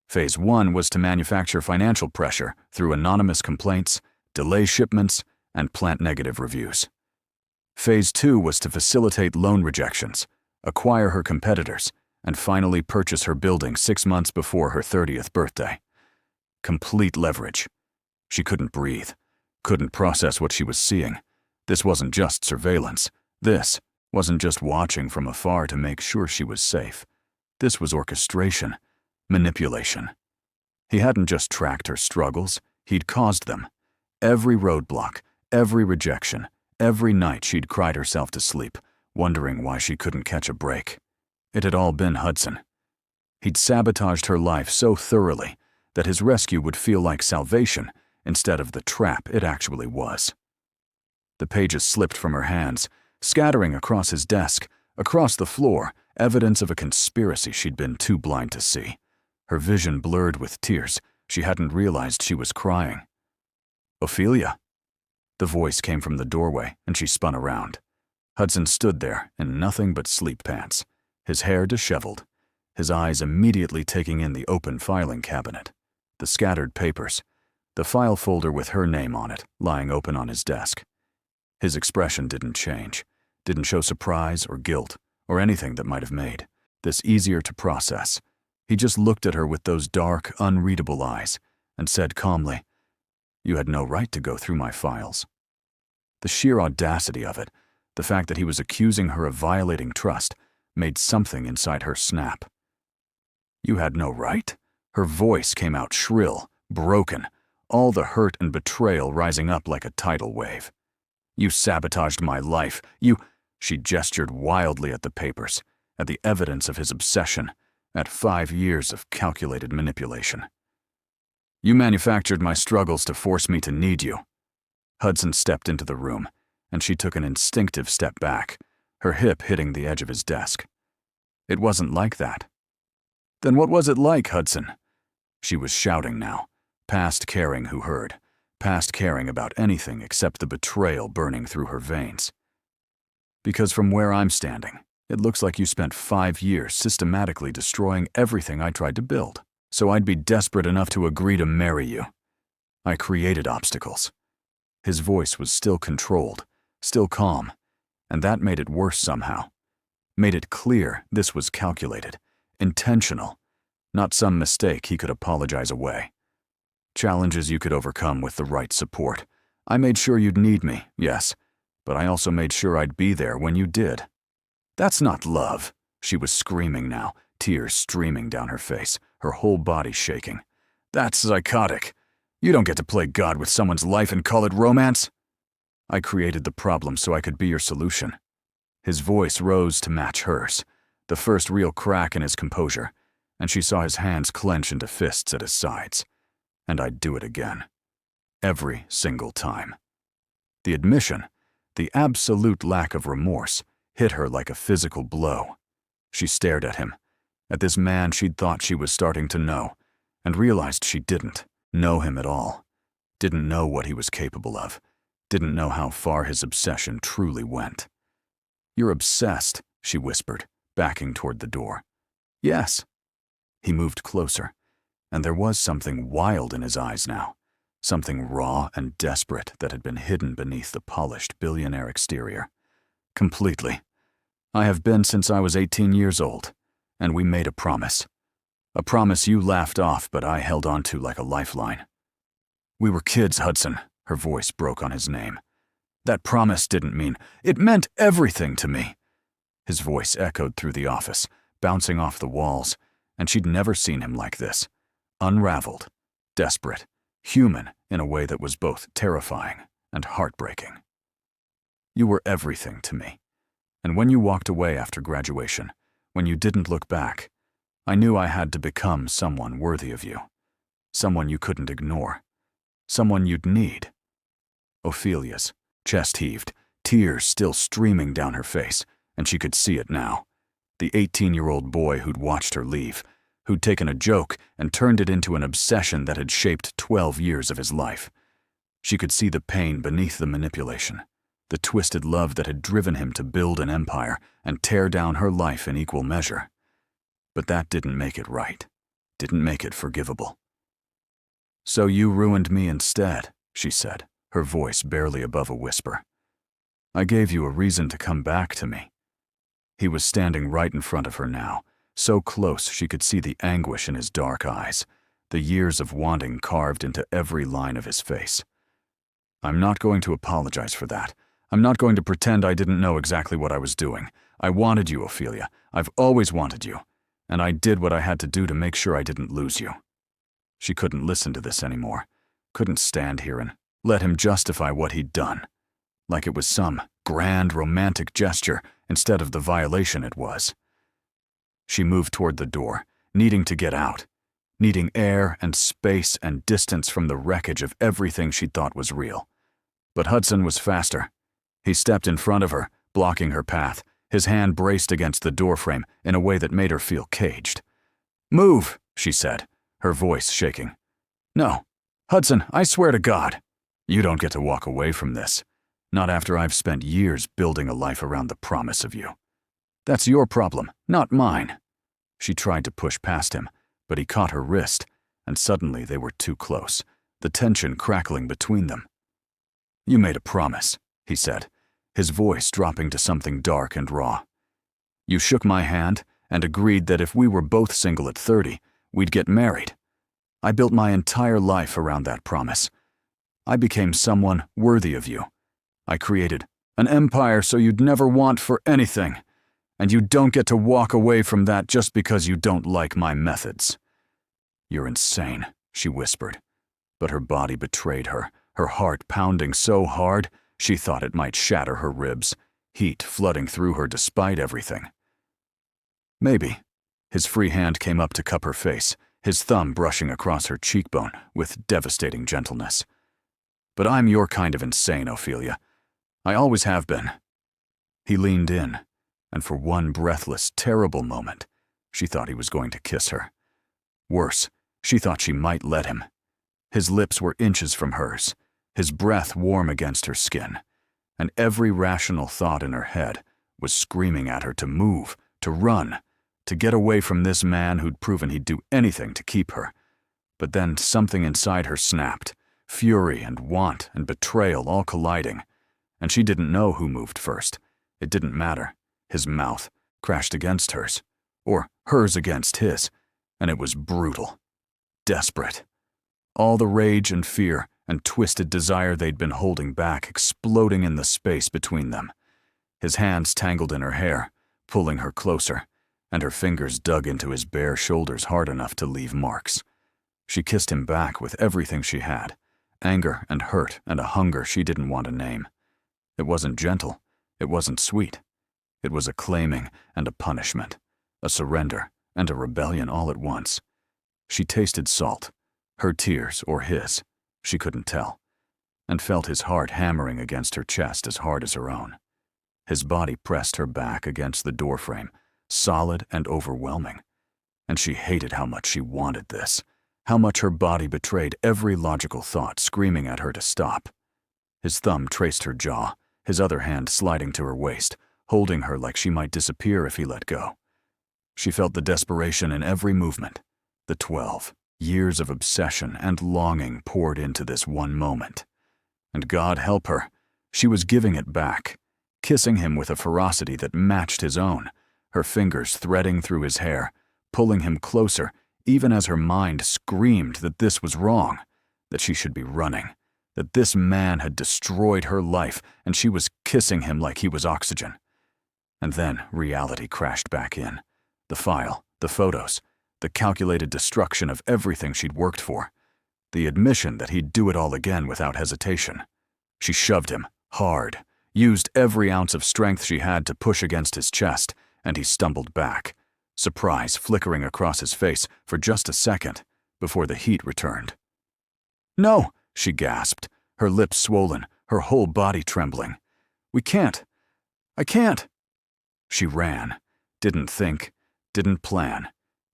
Phase 1 was to manufacture financial pressure through anonymous complaints, delay shipments, and plant-negative reviews. Phase 2 was to facilitate loan rejections, acquire her competitors, and finally purchase her building 6 months before her 30th birthday. Complete leverage. She couldn't breathe, couldn't process what she was seeing. This wasn't just surveillance. This wasn't just watching from afar to make sure she was safe. This was orchestration, manipulation. He hadn't just tracked her struggles, he'd caused them. Every roadblock, every rejection, every night she'd cried herself to sleep, wondering why she couldn't catch a break. It had all been Hudson. He'd sabotaged her life so thoroughly that his rescue would feel like salvation instead of the trap it actually was. The pages slipped from her hands, scattering across his desk, across the floor, evidence of a conspiracy she'd been too blind to see. Her vision blurred with tears. She hadn't realized she was crying. "Ophelia?" The voice came from the doorway, and she spun around. Hudson stood there in nothing but sleep pants, his hair disheveled, his eyes immediately taking in the open filing cabinet, the scattered papers, the file folder with her name on it lying open on his desk. His expression didn't change, didn't show surprise or guilt or anything that might have made this easier to process. He just looked at her with those dark, unreadable eyes and said calmly, "You had no right to go through my files." The sheer audacity of it, the fact that he was accusing her of violating trust, made something inside her snap. "You had no right?" Her voice came out shrill, broken, all the hurt and betrayal rising up like a tidal wave. "You sabotaged my life. She gestured wildly at the papers, at the evidence of his obsession, at 5 years of calculated manipulation. "You manufactured my struggles to force me to need you." Hudson stepped into the room, and she took an instinctive step back, her hip hitting the edge of his desk. "It wasn't like that." "Then what was it like, Hudson?" She was shouting now, past caring who heard, past caring about anything except the betrayal burning through her veins. "Because from where I'm standing, it looks like you spent 5 years systematically destroying everything I tried to build, so I'd be desperate enough to agree to marry you. I created obstacles." His voice was still controlled, still calm, and that made it worse somehow. Made it clear this was calculated, intentional, not some mistake he could apologize away. Challenges you could overcome with the right support, I made sure you'd need me, yes, but I also made sure I'd be there when you did. That's not love, she was screaming now, tears streaming down her face, her whole body shaking. That's psychotic. You don't get to play God with someone's life and call it romance. I created the problem so I could be your solution. His voice rose to match hers, the first real crack in his composure, and she saw his hands clench into fists at his sides. And I'd do it again. Every single time. The admission, the absolute lack of remorse, hit her like a physical blow. She stared at him, at this man she'd thought she was starting to know, and realized she didn't know him at all, didn't know what he was capable of, didn't know how far his obsession truly went. You're obsessed, she whispered, backing toward the door. Yes. He moved closer, and there was something wild in his eyes now, something raw and desperate that had been hidden beneath the polished billionaire exterior. Completely. I have been since I was 18 years old, and we made a promise. A promise you laughed off, but I held on to like a lifeline. We were kids, Hudson. Her voice broke on his name. That promise didn't mean, it meant everything to me. His voice echoed through the office, bouncing off the walls, and she'd never seen him like this. Unraveled, desperate, human in a way that was both terrifying and heartbreaking. You were everything to me. And when you walked away after graduation, when you didn't look back, I knew I had to become someone worthy of you. Someone you couldn't ignore. Someone you'd need. Ophelia's chest heaved, tears still streaming down her face, and she could see it now. The 18-year-old boy who'd watched her leave, who'd taken a joke and turned it into an obsession that had shaped 12 years of his life. She could see the pain beneath the manipulation, the twisted love that had driven him to build an empire and tear down her life in equal measure. But that didn't make it right, didn't make it forgivable. So you ruined me instead, she said, her voice barely above a whisper. I gave you a reason to come back to me. He was standing right in front of her now, so close she could see the anguish in his dark eyes, the years of wanting carved into every line of his face. I'm not going to apologize for that. I'm not going to pretend I didn't know exactly what I was doing. I wanted you, Ophelia. I've always wanted you. And I did what I had to do to make sure I didn't lose you. She couldn't listen to this anymore, couldn't stand here and let him justify what he'd done, like it was some grand romantic gesture instead of the violation it was. She moved toward the door, needing to get out, needing air and space and distance from the wreckage of everything she thought was real. But Hudson was faster. He stepped in front of her, blocking her path, his hand braced against the doorframe in a way that made her feel caged. Move, she said, her voice shaking. No, Hudson, I swear to God, you don't get to walk away from this. Not after I've spent years building a life around the promise of you. That's your problem, not mine. She tried to push past him, but he caught her wrist, and suddenly they were too close, the tension crackling between them. You made a promise, he said, his voice dropping to something dark and raw. You shook my hand and agreed that if we were both single at 30, we'd get married. I built my entire life around that promise. I became someone worthy of you. I created an empire so you'd never want for anything, and you don't get to walk away from that just because you don't like my methods. You're insane, she whispered, but her body betrayed her, her heart pounding so hard she thought it might shatter her ribs, heat flooding through her despite everything. Maybe. His free hand came up to cup her face, his thumb brushing across her cheekbone with devastating gentleness. But I'm your kind of insane, Ophelia. I always have been. He leaned in, and for one breathless, terrible moment, she thought he was going to kiss her. Worse, she thought she might let him. His lips were inches from hers, his breath warm against her skin, and every rational thought in her head was screaming at her to move, to run, to get away from this man who'd proven he'd do anything to keep her. But then something inside her snapped, fury and want and betrayal all colliding, and she didn't know who moved first. It didn't matter. His mouth crashed against hers, or hers against his, and it was brutal, desperate. All the rage and fear and twisted desire they'd been holding back exploding in the space between them. His hands tangled in her hair, pulling her closer, and her fingers dug into his bare shoulders hard enough to leave marks. She kissed him back with everything she had, anger and hurt and a hunger she didn't want to name. It wasn't gentle, it wasn't sweet. It was a claiming and a punishment, a surrender and a rebellion all at once. She tasted salt, her tears or his, she couldn't tell, and felt his heart hammering against her chest as hard as her own. His body pressed her back against the doorframe, solid and overwhelming, and she hated how much she wanted this, how much her body betrayed every logical thought screaming at her to stop. His thumb traced her jaw, his other hand sliding to her waist, holding her like she might disappear if he let go. She felt the desperation in every movement, the 12 years of obsession and longing poured into this one moment. And God help her, she was giving it back, kissing him with a ferocity that matched his own, her fingers threading through his hair, pulling him closer, even as her mind screamed that this was wrong, that she should be running, that this man had destroyed her life and she was kissing him like he was oxygen. And then reality crashed back in. The file, the photos, the calculated destruction of everything she'd worked for, the admission that he'd do it all again without hesitation. She shoved him, hard, used every ounce of strength she had to push against his chest, and he stumbled back, surprise flickering across his face for just a second before the heat returned. "No," she gasped, her lips swollen, her whole body trembling. "We can't. I can't." She ran, didn't think, didn't plan,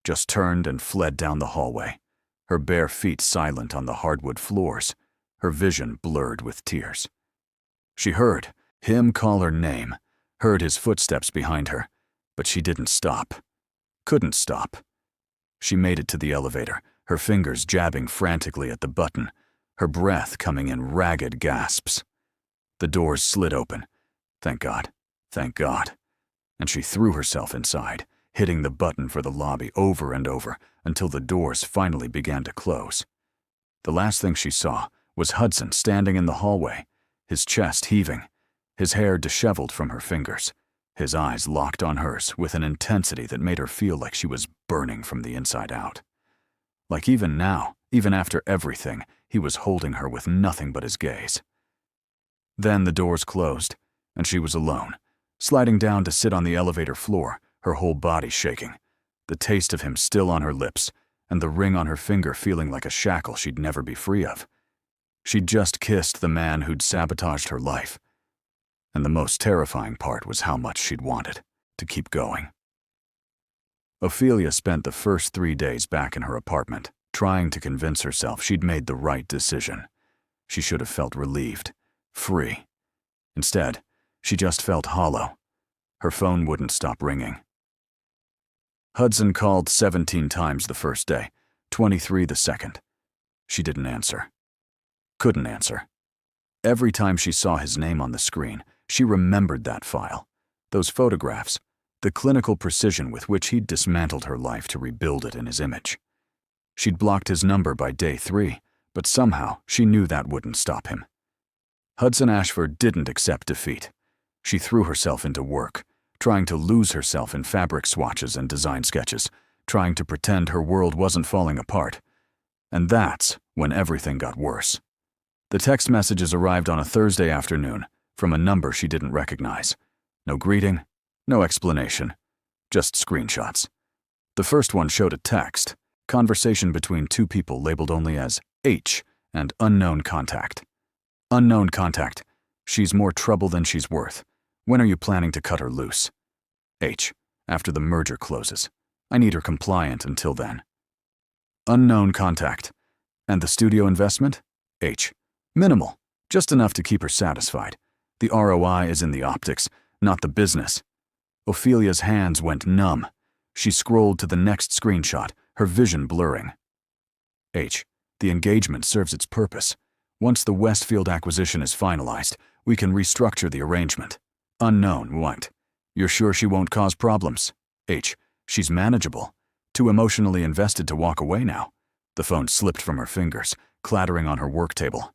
just turned and fled down the hallway, her bare feet silent on the hardwood floors, her vision blurred with tears. She heard him call her name, heard his footsteps behind her, but she didn't stop. Couldn't stop. She made it to the elevator, her fingers jabbing frantically at the button, her breath coming in ragged gasps. The doors slid open. Thank God, thank God. And she threw herself inside, hitting the button for the lobby over and over until the doors finally began to close. The last thing she saw was Hudson standing in the hallway, his chest heaving, his hair disheveled from her fingers, his eyes locked on hers with an intensity that made her feel like she was burning from the inside out. Like even now, even after everything, he was holding her with nothing but his gaze. Then the doors closed, and she was alone, sliding down to sit on the elevator floor, her whole body shaking, the taste of him still on her lips, and the ring on her finger feeling like a shackle she'd never be free of. She'd just kissed the man who'd sabotaged her life. And the most terrifying part was how much she'd wanted to keep going. Ophelia spent the first 3 days back in her apartment, trying to convince herself she'd made the right decision. She should have felt relieved, free. Instead, she just felt hollow. Her phone wouldn't stop ringing. Hudson called 17 times the first day, 23 the second. She didn't answer. Couldn't answer. Every time she saw his name on the screen, she remembered that file, those photographs, the clinical precision with which he'd dismantled her life to rebuild it in his image. She'd blocked his number by day 3, but somehow she knew that wouldn't stop him. Hudson Ashford didn't accept defeat. She threw herself into work, trying to lose herself in fabric swatches and design sketches, trying to pretend her world wasn't falling apart. And that's when everything got worse. The text messages arrived on a Thursday afternoon from a number she didn't recognize. No greeting, no explanation, just screenshots. The first one showed a text, conversation between 2 people labeled only as H and unknown contact. Unknown contact. She's more trouble than she's worth. When are you planning to cut her loose? H. After the merger closes. I need her compliant until then. Unknown contact. And the studio investment? H. Minimal. Just enough to keep her satisfied. The ROI is in the optics, not the business. Ophelia's hands went numb. She scrolled to the next screenshot, her vision blurring. H. The engagement serves its purpose. Once the Westfield acquisition is finalized, we can restructure the arrangement. Unknown what? You're sure she won't cause problems? H. She's manageable. Too emotionally invested to walk away now. The phone slipped from her fingers, clattering on her work table.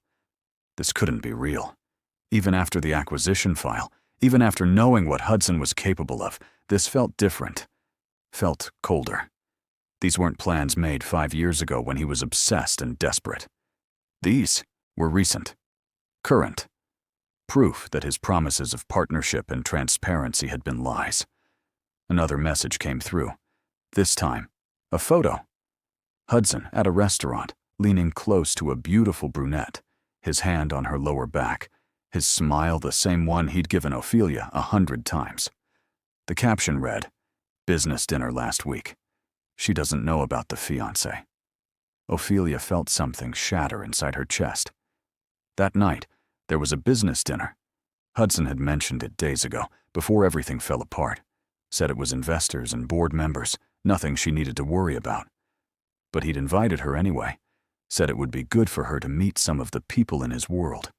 This couldn't be real. Even after the acquisition file, even after knowing what Hudson was capable of, this felt different, felt colder. These weren't plans made 5 years ago when he was obsessed and desperate. These were recent, current, proof that his promises of partnership and transparency had been lies. Another message came through. This time, a photo. Hudson at a restaurant, leaning close to a beautiful brunette, his hand on her lower back, his smile the same one he'd given Ophelia 100 times. The caption read, "Business dinner last week. She doesn't know about the fiancé." Ophelia felt something shatter inside her chest. That night, there was a business dinner. Hudson had mentioned it days ago, before everything fell apart. Said it was investors and board members, nothing she needed to worry about. But he'd invited her anyway. Said it would be good for her to meet some of the people in his world.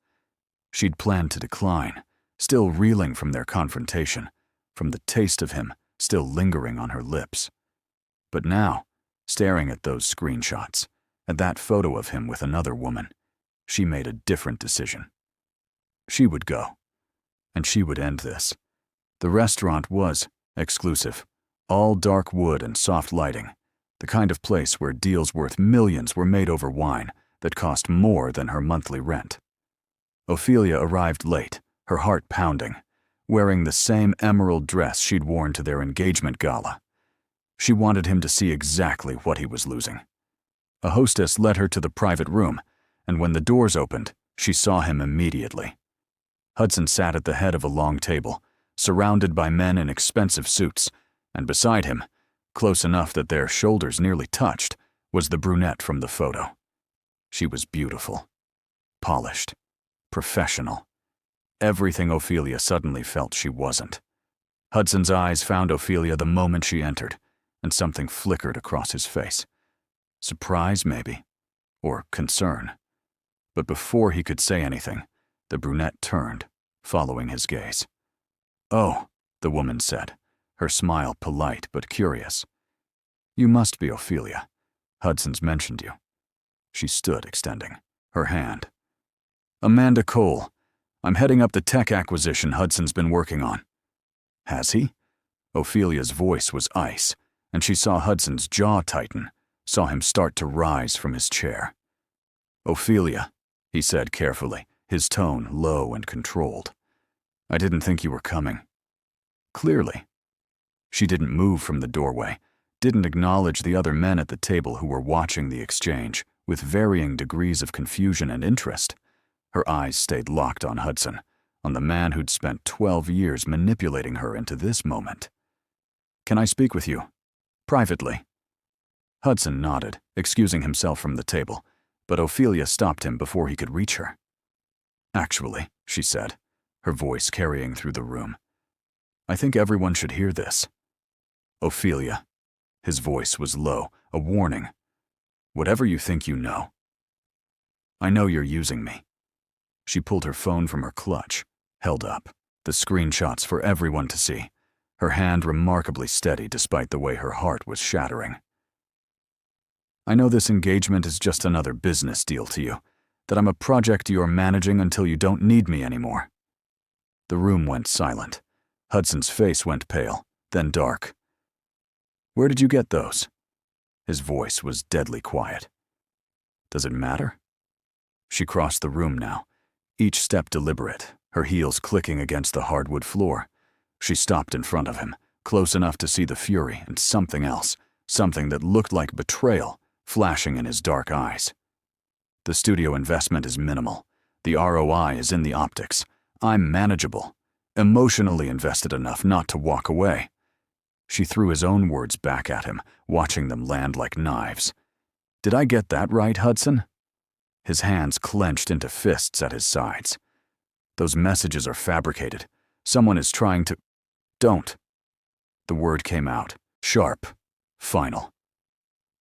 She'd planned to decline, still reeling from their confrontation, from the taste of him still lingering on her lips. But now, staring at those screenshots, at that photo of him with another woman, she made a different decision. She would go, and she would end this. The restaurant was exclusive, all dark wood and soft lighting, the kind of place where deals worth millions were made over wine that cost more than her monthly rent. Ophelia arrived late, her heart pounding, wearing the same emerald dress she'd worn to their engagement gala. She wanted him to see exactly what he was losing. A hostess led her to the private room, and when the doors opened, she saw him immediately. Hudson sat at the head of a long table, surrounded by men in expensive suits, and beside him, close enough that their shoulders nearly touched, was the brunette from the photo. She was beautiful, polished, professional. Everything Ophelia suddenly felt she wasn't. Hudson's eyes found Ophelia the moment she entered, and something flickered across his face. Surprise, maybe, or concern. But before he could say anything, the brunette turned, following his gaze. "Oh," the woman said, her smile polite but curious. "You must be Ophelia. Hudson's mentioned you." She stood, extending her hand. "Amanda Cole. I'm heading up the tech acquisition Hudson's been working on." "Has he?" Ophelia's voice was ice, and she saw Hudson's jaw tighten, saw him start to rise from his chair. "Ophelia," he said carefully, his tone low and controlled. "I didn't think you were coming." Clearly. She didn't move from the doorway, didn't acknowledge the other men at the table who were watching the exchange, with varying degrees of confusion and interest. Her eyes stayed locked on Hudson, on the man who'd spent 12 years manipulating her into this moment. "Can I speak with you? Privately?" Hudson nodded, excusing himself from the table, but Ophelia stopped him before he could reach her. "Actually," she said, her voice carrying through the room, "I think everyone should hear this." "Ophelia." His voice was low, a warning. "Whatever you think you know. I know you're using me." She pulled her phone from her clutch, held up, the screenshots for everyone to see, her hand remarkably steady despite the way her heart was shattering. "I know this engagement is just another business deal to you, that I'm a project you're managing until you don't need me anymore." The room went silent. Hudson's face went pale, then dark. "Where did you get those?" His voice was deadly quiet. "Does it matter?" She crossed the room now, each step deliberate, her heels clicking against the hardwood floor. She stopped in front of him, close enough to see the fury and something else, something that looked like betrayal, flashing in his dark eyes. "The studio investment is minimal. The ROI is in the optics. I'm manageable, emotionally invested enough not to walk away." She threw his own words back at him, watching them land like knives. "Did I get that right, Hudson?" His hands clenched into fists at his sides. "Those messages are fabricated. Someone is trying to—" "Don't." The word came out, sharp, final.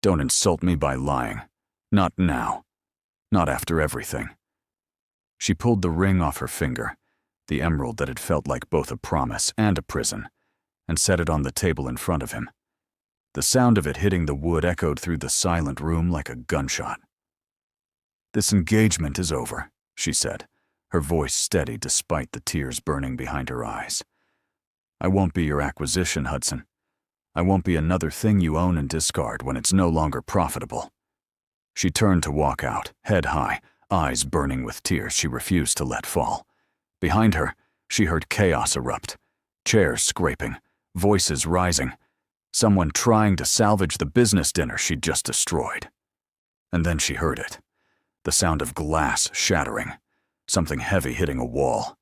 "Don't insult me by lying. Not now. Not after everything." She pulled the ring off her finger, the emerald that had felt like both a promise and a prison, and set it on the table in front of him. The sound of it hitting the wood echoed through the silent room like a gunshot. "This engagement is over," she said, her voice steady despite the tears burning behind her eyes. I won't be your acquisition, Hudson. I won't be another thing you own and discard when it's no longer profitable. She turned to walk out, head high, eyes burning with tears she refused to let fall. Behind her, she heard chaos erupt, chairs scraping, voices rising, someone trying to salvage the business dinner she'd just destroyed. And then she heard it, the sound of glass shattering, something heavy hitting a wall,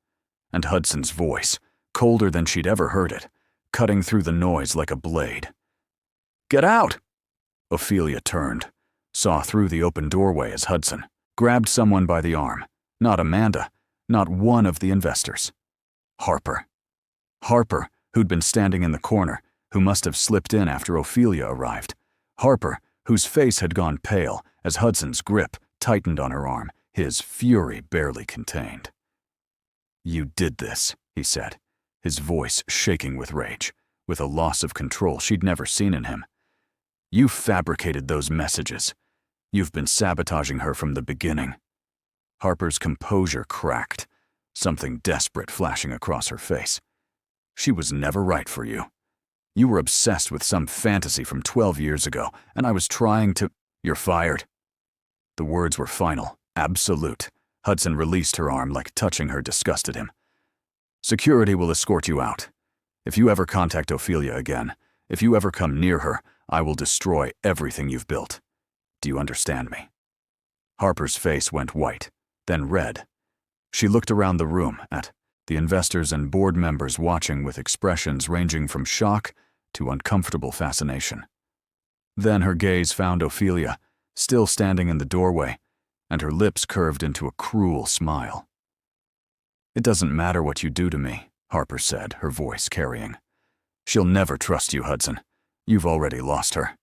and Hudson's voice, colder than she'd ever heard it, cutting through the noise like a blade. "Get out!" Ophelia turned, saw through the open doorway as Hudson grabbed someone by the arm. Not Amanda, not one of the investors. Harper. Harper, who'd been standing in the corner, who must have slipped in after Ophelia arrived. Harper, whose face had gone pale as Hudson's grip tightened on her arm, his fury barely contained. "You did this," he said, his voice shaking with rage, with a loss of control she'd never seen in him. "You fabricated those messages. You've been sabotaging her from the beginning." Harper's composure cracked, something desperate flashing across her face. "She was never right for you. You were obsessed with some fantasy from 12 years ago, and I was trying to—" "You're fired." The words were final, absolute. Hudson released her arm like touching her disgusted him. "Security will escort you out. If you ever contact Ophelia again, if you ever come near her, I will destroy everything you've built. Do you understand me?" Harper's face went white, then red. She looked around the room at the investors and board members watching with expressions ranging from shock to uncomfortable fascination. Then her gaze found Ophelia, still standing in the doorway, and her lips curved into a cruel smile. "It doesn't matter what you do to me," Harper said, her voice carrying. "She'll never trust you, Hudson. You've already lost her."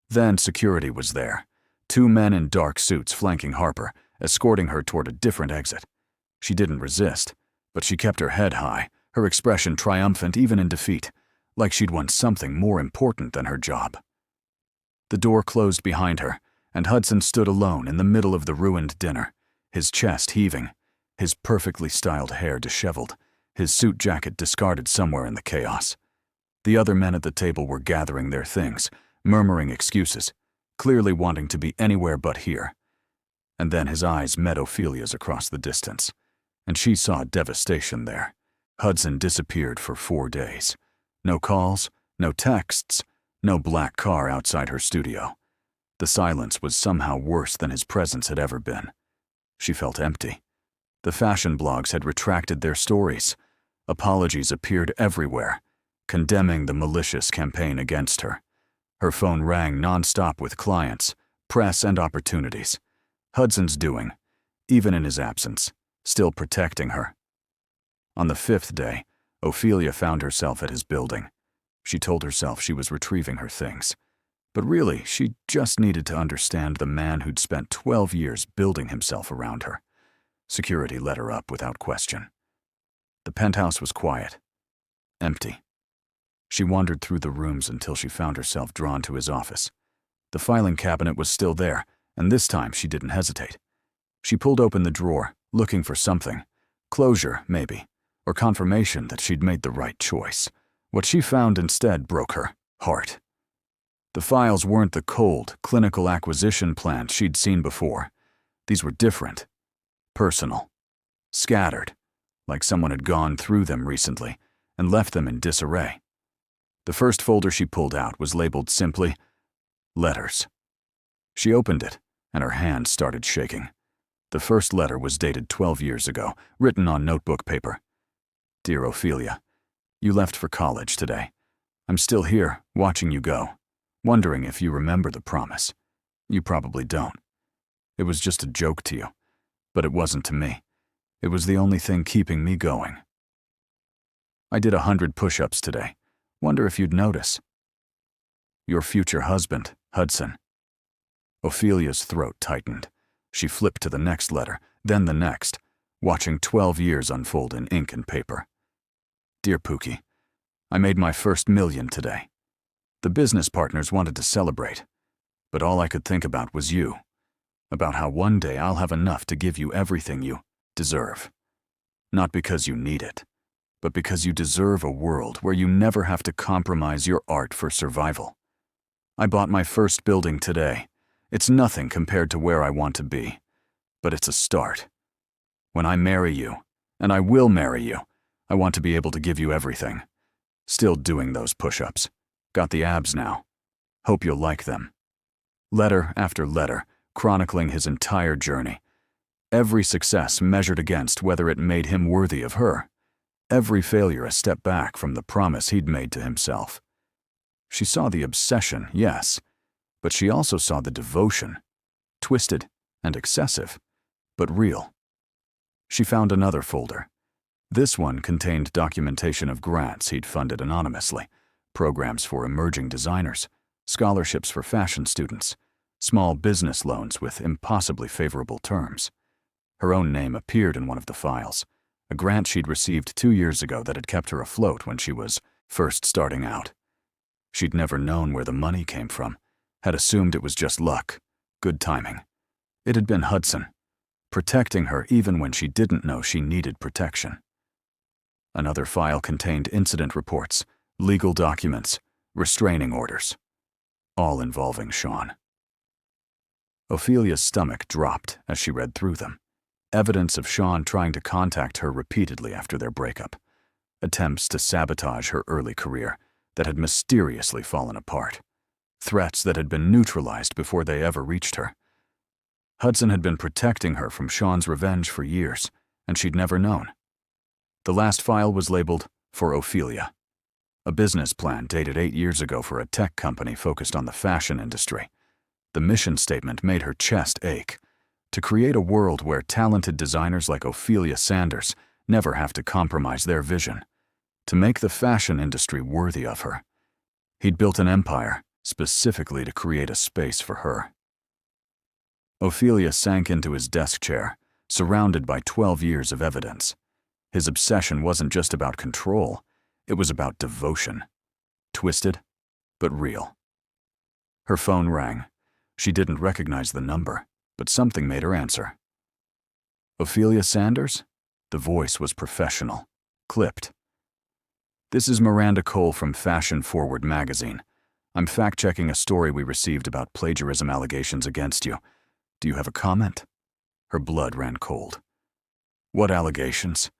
Then security was there, 2 men in dark suits flanking Harper, escorting her toward a different exit. She didn't resist, but she kept her head high, her expression triumphant even in defeat, like she'd won something more important than her job. The door closed behind her, and Hudson stood alone in the middle of the ruined dinner, his chest heaving, his perfectly styled hair disheveled, his suit jacket discarded somewhere in the chaos. The other men at the table were gathering their things, murmuring excuses, clearly wanting to be anywhere but here. And then his eyes met Ophelia's across the distance, and she saw devastation there. Hudson disappeared for 4 days. No calls, no texts, no black car outside her studio. The silence was somehow worse than his presence had ever been. She felt empty. The fashion blogs had retracted their stories. Apologies appeared everywhere, condemning the malicious campaign against her. Her phone rang nonstop with clients, press, and opportunities. Hudson's doing, even in his absence, still protecting her. On the 5th day, Ophelia found herself at his building. She told herself she was retrieving her things. But really, she just needed to understand the man who'd spent 12 years building himself around her. Security let her up without question. The penthouse was quiet, empty. She wandered through the rooms until she found herself drawn to his office. The filing cabinet was still there, and this time she didn't hesitate. She pulled open the drawer, looking for something. Closure, maybe, or confirmation that she'd made the right choice. What she found instead broke her heart. The files weren't the cold, clinical acquisition plans she'd seen before. These were different, personal, scattered, like someone had gone through them recently and left them in disarray. The first folder she pulled out was labeled simply, "Letters." She opened it, and her hand started shaking. The first letter was dated 12 years ago, written on notebook paper. "Dear Ophelia, you left for college today. I'm still here, watching you go, wondering if you remember the promise. You probably don't. It was just a joke to you, but it wasn't to me. It was the only thing keeping me going. I did 100 push-ups today. Wonder if you'd notice. Your future husband, Hudson." Ophelia's throat tightened. She flipped to the next letter, then the next, watching 12 years unfold in ink and paper. "Dear Pookie, I made my first million today. The business partners wanted to celebrate, but all I could think about was you. About how one day I'll have enough to give you everything you deserve. Not because you need it, but because you deserve a world where you never have to compromise your art for survival. I bought my first building today. It's nothing compared to where I want to be, but it's a start. When I marry you, and I will marry you, I want to be able to give you everything. Still doing those push-ups. Got the abs now. Hope you'll like them. Letter after letter, chronicling his entire journey. Every success measured against whether it made him worthy of her. Every failure a step back from the promise he'd made to himself. She saw the obsession, yes, but she also saw the devotion. Twisted and excessive, but real. She found another folder. This one contained documentation of grants he'd funded anonymously, programs for emerging designers, scholarships for fashion students, small business loans with impossibly favorable terms. Her own name appeared in one of the files, a grant she'd received 2 years ago that had kept her afloat when she was first starting out. She'd never known where the money came from, had assumed it was just luck, good timing. It had been Hudson, protecting her even when she didn't know she needed protection. Another file contained incident reports, legal documents, restraining orders, all involving Sean. Ophelia's stomach dropped as she read through them. Evidence of Sean trying to contact her repeatedly after their breakup. Attempts to sabotage her early career that had mysteriously fallen apart. Threats that had been neutralized before they ever reached her. Hudson had been protecting her from Sean's revenge for years, and she'd never known. The last file was labeled, "For Ophelia." A business plan dated 8 years ago for a tech company focused on the fashion industry. The mission statement made her chest ache. To create a world where talented designers like Ophelia Sanders never have to compromise their vision. To make the fashion industry worthy of her. He'd built an empire specifically to create a space for her. Ophelia sank into his desk chair, surrounded by 12 years of evidence. His obsession wasn't just about control, it was about devotion. Twisted, but real. Her phone rang. She didn't recognize the number, but something made her answer. Ophelia Sanders? The voice was professional, clipped. This is Miranda Cole from Fashion Forward magazine. I'm fact-checking a story we received about plagiarism allegations against you. Do you have a comment? Her blood ran cold. What allegations?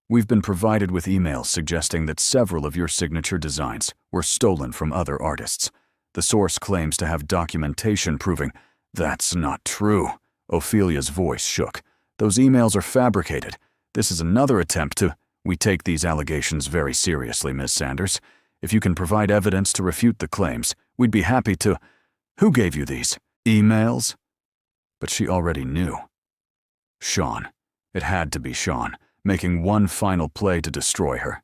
We've been provided with emails suggesting that several of your signature designs were stolen from other artists. The source claims to have documentation proving that's not true. Ophelia's voice shook. Those emails are fabricated. This is another attempt to... We take these allegations very seriously, Ms. Sanders. If you can provide evidence to refute the claims, we'd be happy to... Who gave you these emails? But she already knew. Sean. It had to be Sean, making one final play to destroy her.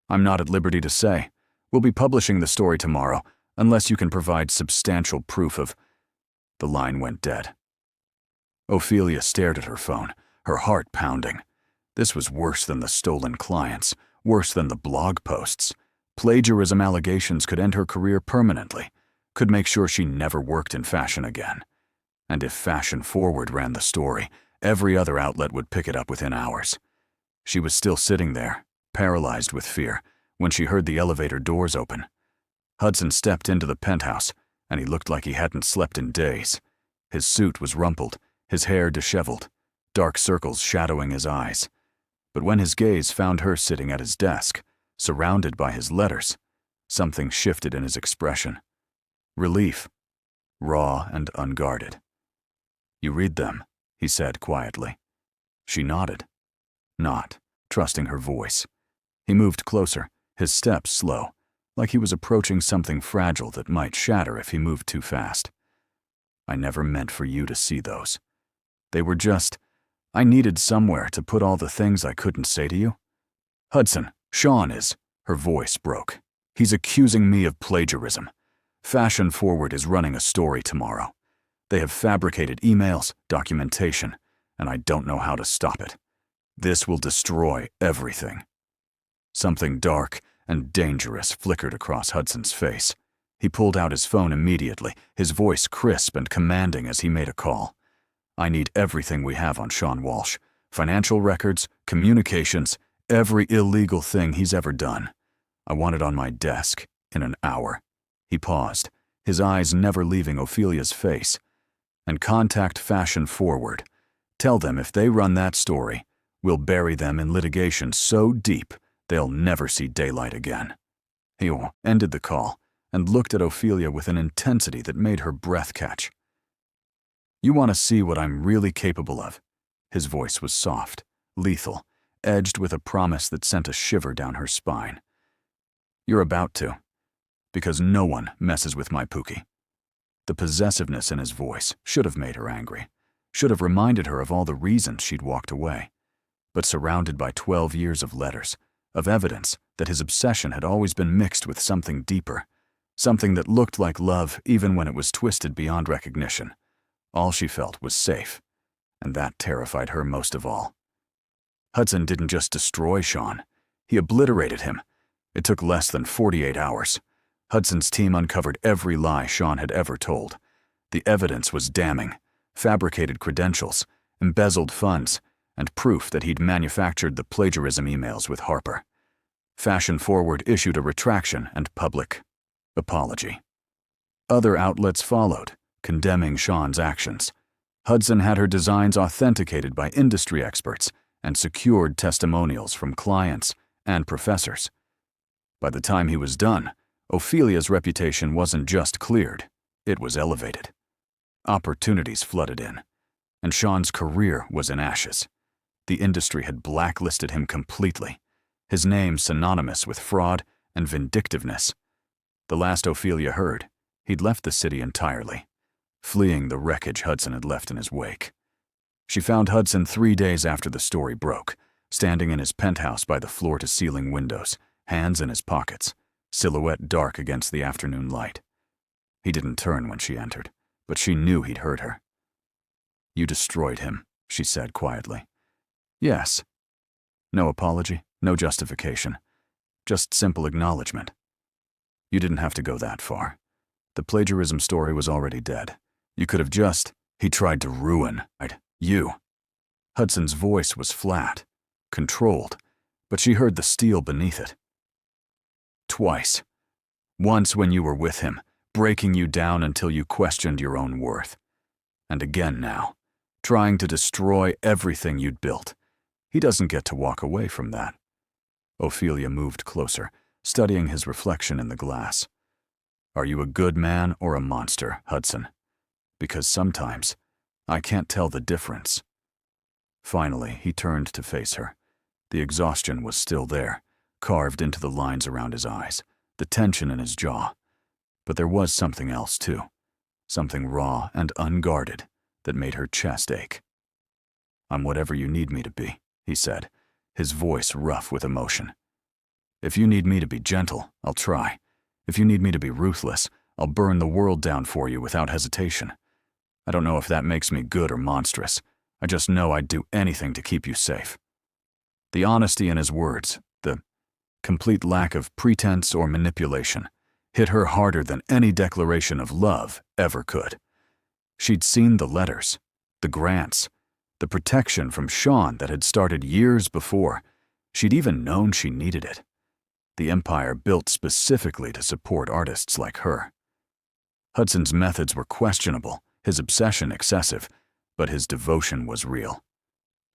I'm not at liberty to say. We'll be publishing the story tomorrow, unless you can provide substantial proof of... The line went dead. Ophelia stared at her phone, her heart pounding. This was worse than the stolen clients, worse than the blog posts. Plagiarism allegations could end her career permanently, could make sure she never worked in fashion again. And if Fashion Forward ran the story, every other outlet would pick it up within hours. She was still sitting there, paralyzed with fear, when she heard the elevator doors open. Hudson stepped into the penthouse, and he looked like he hadn't slept in days. His suit was rumpled, his hair disheveled, dark circles shadowing his eyes. But when his gaze found her sitting at his desk, surrounded by his letters, something shifted in his expression. Relief, raw and unguarded. You read them, he said quietly. She nodded, not trusting her voice. He moved closer, his steps slow, like he was approaching something fragile that might shatter if he moved too fast. I never meant for you to see those. They were just... I needed somewhere to put all the things I couldn't say to you. Hudson, Sean is... Her voice broke. He's accusing me of plagiarism. Fashion Forward is running a story tomorrow. They have fabricated emails, documentation, and I don't know how to stop it. This will destroy everything. Something dark and dangerous flickered across Hudson's face. He pulled out his phone immediately, his voice crisp and commanding as he made a call. I need everything we have on Sean Walsh. Financial records, communications, every illegal thing he's ever done. I want it on my desk in an hour." He paused, his eyes never leaving Ophelia's face. "And contact Fashion Forward. Tell them if they run that story, we'll bury them in litigation so deep they'll never see daylight again." He ended the call and looked at Ophelia with an intensity that made her breath catch. "You want to see what I'm really capable of?" His voice was soft, lethal, edged with a promise that sent a shiver down her spine. "You're about to, because no one messes with my Pookie." The possessiveness in his voice should have made her angry, should have reminded her of all the reasons she'd walked away. But surrounded by 12 years of letters, of evidence that his obsession had always been mixed with something deeper, something that looked like love even when it was twisted beyond recognition, all she felt was safe, and that terrified her most of all. Hudson didn't just destroy Sean, he obliterated him. It took less than 48 hours. Hudson's team uncovered every lie Sean had ever told. The evidence was damning: fabricated credentials, embezzled funds, and proof that he'd manufactured the plagiarism emails with Harper. Fashion Forward issued a retraction and public apology. Other outlets followed, condemning Sean's actions. Hudson had her designs authenticated by industry experts and secured testimonials from clients and professors. By the time he was done, Ophelia's reputation wasn't just cleared, it was elevated. Opportunities flooded in, and Sean's career was in ashes. The industry had blacklisted him completely, his name synonymous with fraud and vindictiveness. The last Ophelia heard, he'd left the city entirely, fleeing the wreckage Hudson had left in his wake. She found Hudson 3 days after the story broke, standing in his penthouse by the floor-to-ceiling windows, hands in his pockets, silhouette dark against the afternoon light. He didn't turn when she entered, but she knew he'd heard her. "You destroyed him," she said quietly. "Yes." No apology, no justification, just simple acknowledgement. "You didn't have to go that far. The plagiarism story was already dead. You could have just—" He tried to ruin you. Hudson's voice was flat, controlled, but she heard the steel beneath it. "Twice. Once when you were with him, breaking you down until you questioned your own worth. And again now, trying to destroy everything you'd built. He doesn't get to walk away from that." Ophelia moved closer, studying his reflection in the glass. "Are you a good man or a monster, Hudson? Because sometimes I can't tell the difference." Finally, he turned to face her. The exhaustion was still there, carved into the lines around his eyes, the tension in his jaw. But there was something else, too. Something raw and unguarded that made her chest ache. "I'm whatever you need me to be," he said, his voice rough with emotion. "If you need me to be gentle, I'll try. If you need me to be ruthless, I'll burn the world down for you without hesitation. I don't know if that makes me good or monstrous. I just know I'd do anything to keep you safe." The honesty in his words, the complete lack of pretense or manipulation, hit her harder than any declaration of love ever could. She'd seen the letters, the grants, the protection from Sean that had started years before. She'd even known she needed it. The empire built specifically to support artists like her. Hudson's methods were questionable, his obsession excessive, but his devotion was real.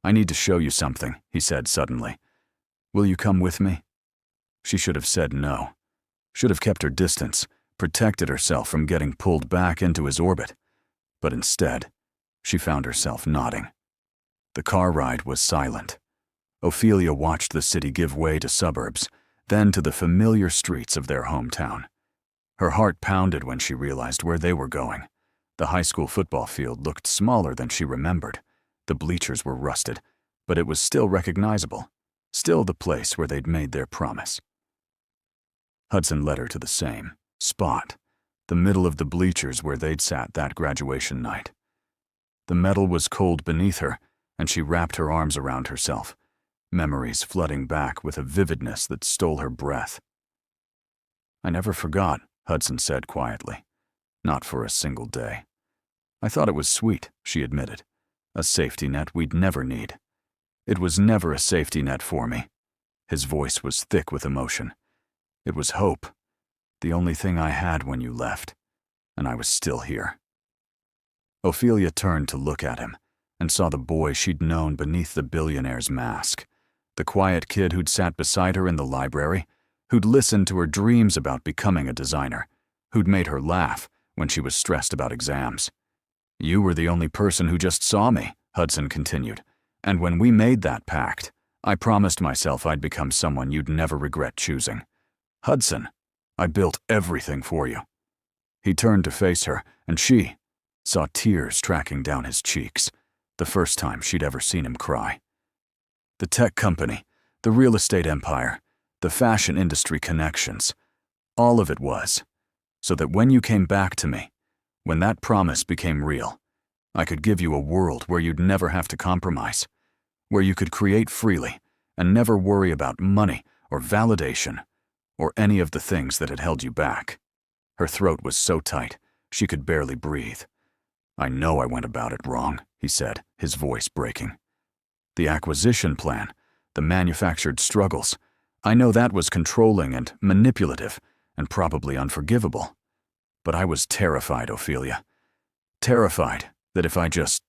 "I need to show you something," he said suddenly. "Will you come with me?" She should have said no. Should have kept her distance, protected herself from getting pulled back into his orbit. But instead, she found herself nodding. The car ride was silent. Ophelia watched the city give way to suburbs, then to the familiar streets of their hometown. Her heart pounded when she realized where they were going. The high school football field looked smaller than she remembered. The bleachers were rusted, but it was still recognizable, still the place where they'd made their promise. Hudson led her to the same spot, the middle of the bleachers where they'd sat that graduation night. The metal was cold beneath her, and she wrapped her arms around herself, memories flooding back with a vividness that stole her breath. "I never forgot," Hudson said quietly. "Not for a single day." "I thought it was sweet," she admitted. a safety net we'd never need. It was never a safety net for me. His voice was thick with emotion. It was hope, the only thing I had when you left, and I was still here. Ophelia turned to look at him and saw the boy she'd known beneath the billionaire's mask, the quiet kid who'd sat beside her in the library, who'd listened to her dreams about becoming a designer, who'd made her laugh when she was stressed about exams. You were the only person who just saw me, Hudson continued, and when we made that pact, I promised myself I'd become someone you'd never regret choosing. Hudson, I built everything for you. He turned to face her, and she saw tears tracking down his cheeks, the first time she'd ever seen him cry. The tech company, the real estate empire, the fashion industry connections, all of it was, so that when you came back to me, when that promise became real, I could give you a world where you'd never have to compromise, where you could create freely and never worry about money or validation or any of the things that had held you back. Her throat was so tight, she could barely breathe. I know I went about it wrong, he said, his voice breaking. The acquisition plan, the manufactured struggles, I know that was controlling and manipulative and probably unforgivable. But I was terrified, Ophelia. Terrified that if I just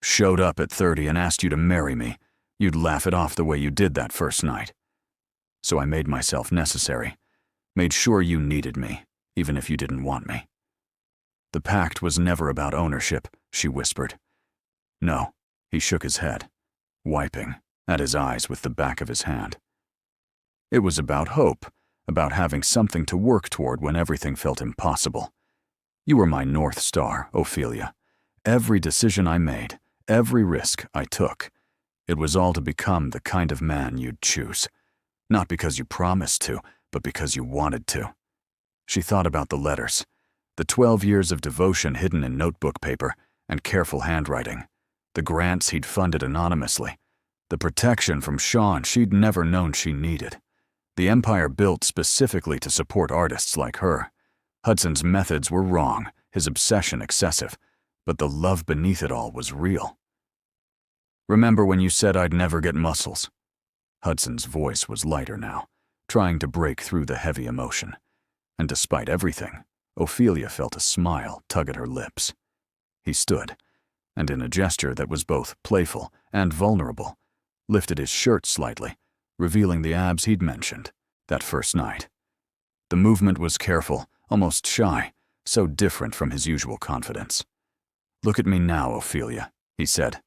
showed up at 30 and asked you to marry me, you'd laugh it off the way you did that first night. So I made myself necessary, made sure you needed me, even if you didn't want me. The pact was never about ownership, she whispered. No, he shook his head, wiping at his eyes with the back of his hand. It was about hope, about having something to work toward when everything felt impossible. You were my North Star, Ophelia. Every decision I made, every risk I took, it was all to become the kind of man you'd choose. Not because you promised to, but because you wanted to. She thought about the letters, the 12 years of devotion hidden in notebook paper and careful handwriting, the grants he'd funded anonymously, the protection from Sean she'd never known she needed. The empire built specifically to support artists like her. Hudson's methods were wrong, his obsession excessive, but the love beneath it all was real. Remember when you said I'd never get muscles? Hudson's voice was lighter now, trying to break through the heavy emotion. And despite everything, Ophelia felt a smile tug at her lips. He stood, and in a gesture that was both playful and vulnerable, lifted his shirt slightly, revealing the abs he'd mentioned that first night. The movement was careful, almost shy, so different from his usual confidence. Look at me now, Ophelia, he said,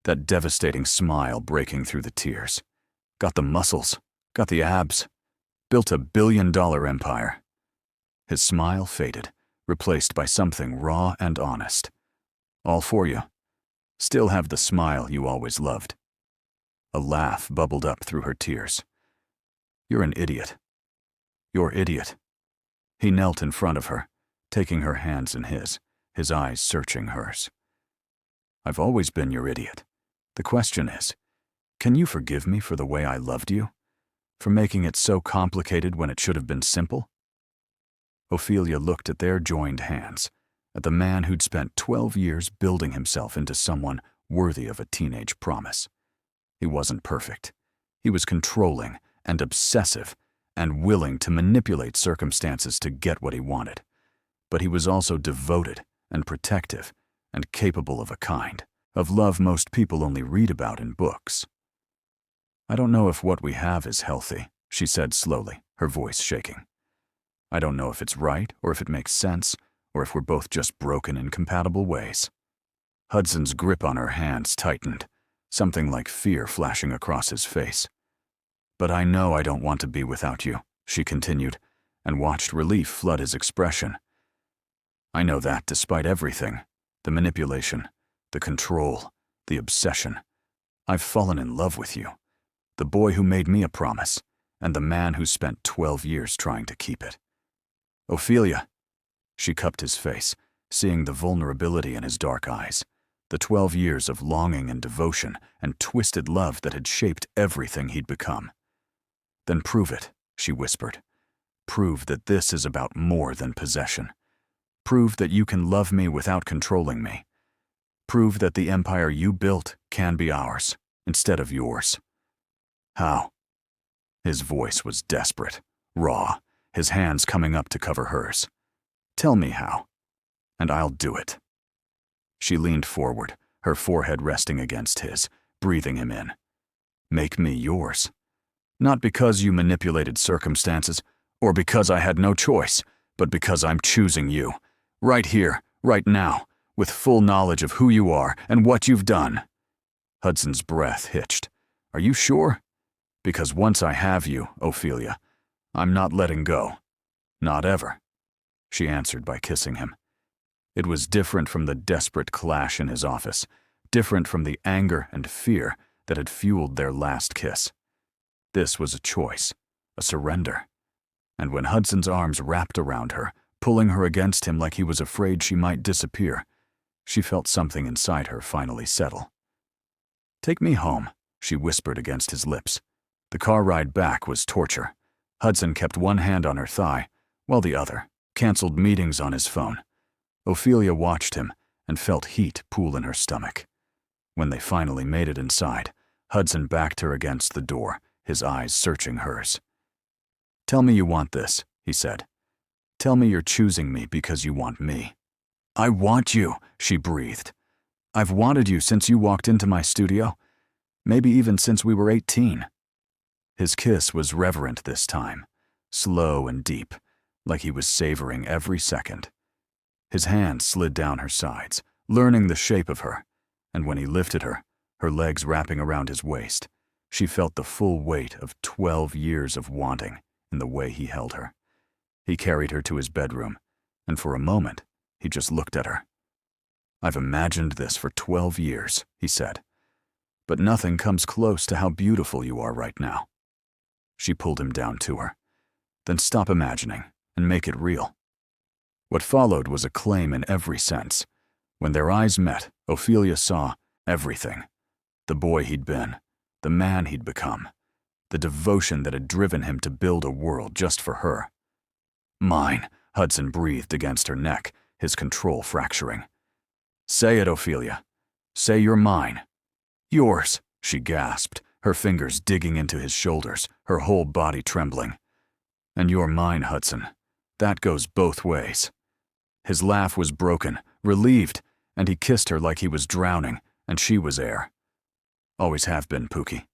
that devastating smile breaking through the tears. Got the muscles, got the abs, built a billion-dollar empire. His smile faded, replaced by something raw and honest. All for you. Still have the smile you always loved. A laugh bubbled up through her tears. You're an idiot. You're idiot. He knelt in front of her, taking her hands in his eyes searching hers. I've always been your idiot. The question is, can you forgive me for the way I loved you? For making it so complicated when it should have been simple? Ophelia looked at their joined hands, at the man who'd spent 12 years building himself into someone worthy of a teenage promise. He wasn't perfect. He was controlling and obsessive and willing to manipulate circumstances to get what he wanted. But he was also devoted and protective and capable of a kind of love most people only read about in books. I don't know if what we have is healthy, she said slowly, her voice shaking. I don't know if it's right or if it makes sense or if we're both just broken in compatible ways. Hudson's grip on her hands tightened, something like fear flashing across his face. But I know I don't want to be without you, she continued, and watched relief flood his expression. I know that despite everything, the manipulation, the control, the obsession, I've fallen in love with you, the boy who made me a promise, and the man who spent 12 years trying to keep it. Ophelia, she cupped his face, seeing the vulnerability in his dark eyes, the 12 years of longing and devotion and twisted love that had shaped everything he'd become. Then prove it, she whispered. Prove that this is about more than possession. Prove that you can love me without controlling me. prove that the empire you built can be ours, instead of yours. How? His voice was desperate, raw, his hands coming up to cover hers. Tell me how, and I'll do it. She leaned forward, her forehead resting against his, breathing him in. Make me yours. Not because you manipulated circumstances, or because I had no choice, but because I'm choosing you. Right here, right now, with full knowledge of who you are and what you've done. Hudson's breath hitched. Are you sure? Because once I have you, Ophelia, I'm not letting go. Not ever. She answered by kissing him. It was different from the desperate clash in his office, different from the anger and fear that had fueled their last kiss. This was a choice, a surrender. And when Hudson's arms wrapped around her, pulling her against him like he was afraid she might disappear, she felt something inside her finally settle. Take me home, she whispered against his lips. The car ride back was torture. Hudson kept one hand on her thigh, while the other canceled meetings on his phone. Ophelia watched him and felt heat pool in her stomach. When they finally made it inside, Hudson backed her against the door, his eyes searching hers. Tell me you want this, he said. Tell me you're choosing me because you want me. I want you, she breathed. I've wanted you since you walked into my studio, maybe even since we were 18. His kiss was reverent this time, slow and deep, like he was savoring every second. His hand slid down her sides, learning the shape of her, and when he lifted her, her legs wrapping around his waist, she felt the full weight of 12 years of wanting in the way he held her. He carried her to his bedroom, and for a moment, he just looked at her. I've imagined this for 12 years, he said, but nothing comes close to how beautiful you are right now. She pulled him down to her. Then stop imagining and make it real. What followed was acclaim in every sense. When their eyes met, Ophelia saw everything. The boy he'd been, the man he'd become, the devotion that had driven him to build a world just for her. Mine, Hudson breathed against her neck, his control fracturing. Say it, Ophelia. Say you're mine. Yours, she gasped, her fingers digging into his shoulders, her whole body trembling. And you're mine, Hudson. That goes both ways. His laugh was broken, relieved, and he kissed her like he was drowning, and she was air. Always have been, Pookie.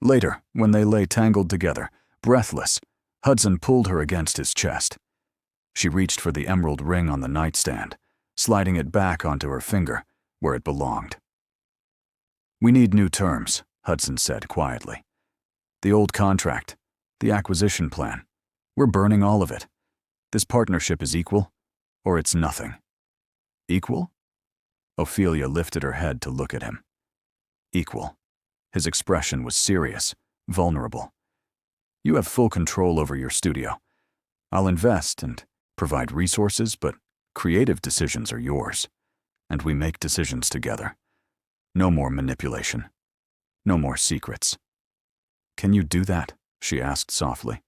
Later, when they lay tangled together, breathless, Hudson pulled her against his chest. She reached for the emerald ring on the nightstand, sliding it back onto her finger, where it belonged. We need new terms, Hudson said quietly. The old contract, the acquisition plan, we're burning all of it. This partnership is equal, or it's nothing. Equal? Ophelia lifted her head to look at him. Equal. His expression was serious, vulnerable. You have full control over your studio. I'll invest and provide resources, but creative decisions are yours. And we make decisions together. No more manipulation. No more secrets. Can you do that? She asked softly.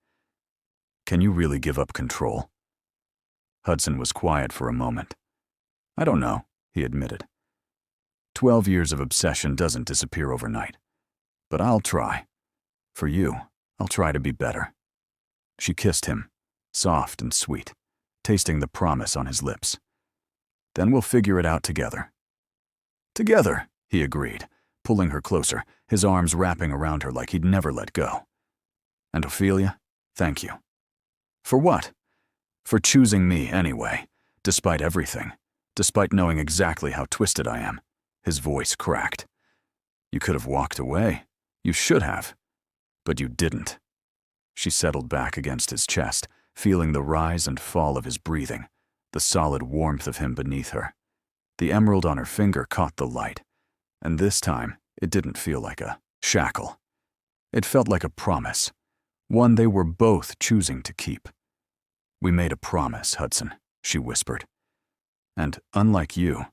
Can you really give up control? Hudson was quiet for a moment. I don't know, he admitted. 12 years of obsession doesn't disappear overnight. But I'll try. For you, I'll try to be better. She kissed him, soft and sweet, tasting the promise on his lips. Then we'll figure it out together. Together, he agreed, pulling her closer, his arms wrapping around her like he'd never let go. And Ophelia, thank you. For what? For choosing me anyway, despite everything, despite knowing exactly how twisted I am. His voice cracked. You could have walked away. You should have. But you didn't. She settled back against his chest, feeling the rise and fall of his breathing, the solid warmth of him beneath her. The emerald on her finger caught the light, and this time it didn't feel like a shackle. It felt like a promise, one they were both choosing to keep. We made a promise, Hudson, she whispered. And unlike you,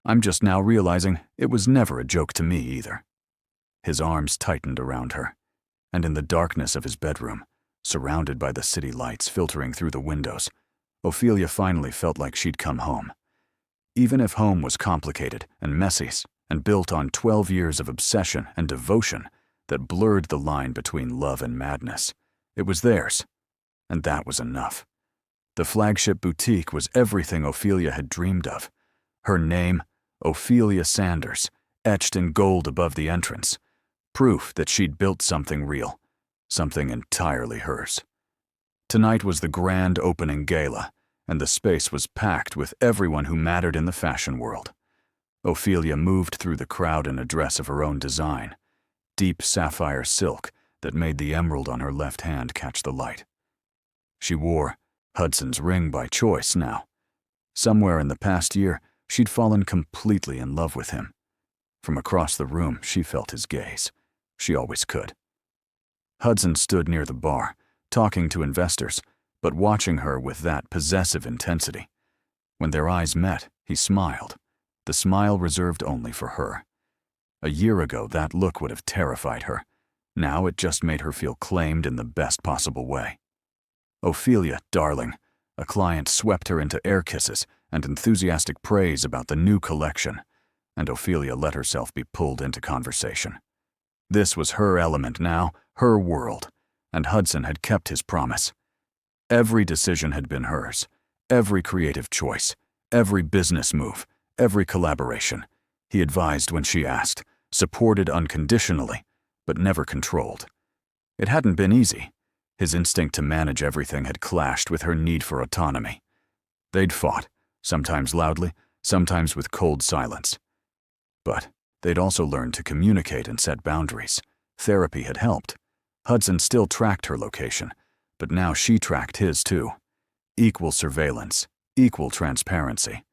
I'm just now realizing it was never a joke to me either. His arms tightened around her, and in the darkness of his bedroom, surrounded by the city lights filtering through the windows, Ophelia finally felt like she'd come home. even if home was complicated and messy and built on 12 years of obsession and devotion that blurred the line between love and madness, it was theirs, and that was enough. The flagship boutique was everything Ophelia had dreamed of. Her name, Ophelia Sanders, etched in gold above the entrance, proof that she'd built something real, something entirely hers. Tonight was the grand opening gala, and the space was packed with everyone who mattered in the fashion world. Ophelia moved through the crowd in a dress of her own design, deep sapphire silk that made the emerald on her left hand catch the light. She wore Hudson's ring by choice now. Somewhere in the past year, she'd fallen completely in love with him. From across the room, she felt his gaze. She always could. Hudson stood near the bar, talking to investors, but watching her with that possessive intensity. When their eyes met, he smiled, the smile reserved only for her. A year ago, that look would have terrified her. Now it just made her feel claimed in the best possible way. Ophelia, darling, a client swept her into air kisses and enthusiastic praise about the new collection, and Ophelia let herself be pulled into conversation. This was her element now, her world, and Hudson had kept his promise. Every decision had been hers, every creative choice, every business move, every collaboration. He advised when she asked, supported unconditionally, but never controlled. It hadn't been easy. His instinct to manage everything had clashed with her need for autonomy. They'd fought, sometimes loudly, sometimes with cold silence. But they'd also learned to communicate and set boundaries. Therapy had helped. Hudson still tracked her location, but now she tracked his too. Equal surveillance, equal transparency.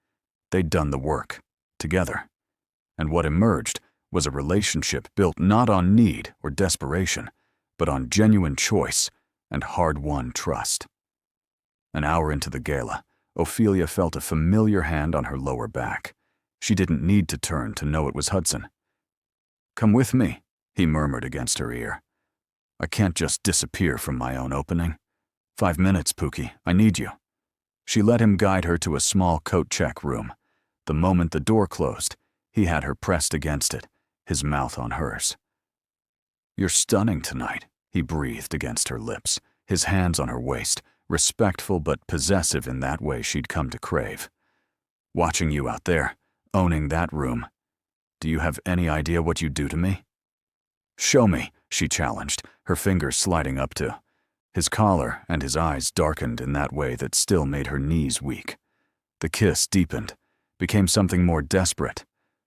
They'd done the work, together. And what emerged was a relationship built not on need or desperation, but on genuine choice and hard-won trust. An hour into the gala, Ophelia felt a familiar hand on her lower back. She didn't need to turn to know it was Hudson. "Come with me," he murmured against her ear. "I can't just disappear from my own opening. 5 minutes, Pookie, I need you." She let him guide her to a small coat-check room. The moment the door closed, he had her pressed against it, his mouth on hers. "You're stunning tonight," he breathed against her lips, his hands on her waist, respectful but possessive in that way she'd come to crave. "Watching you out there, owning that room. Do you have any idea what you do to me?" "Show me," she challenged, her fingers sliding up to his collar, and his eyes darkened in that way that still made her knees weak. The kiss deepened, became something more desperate,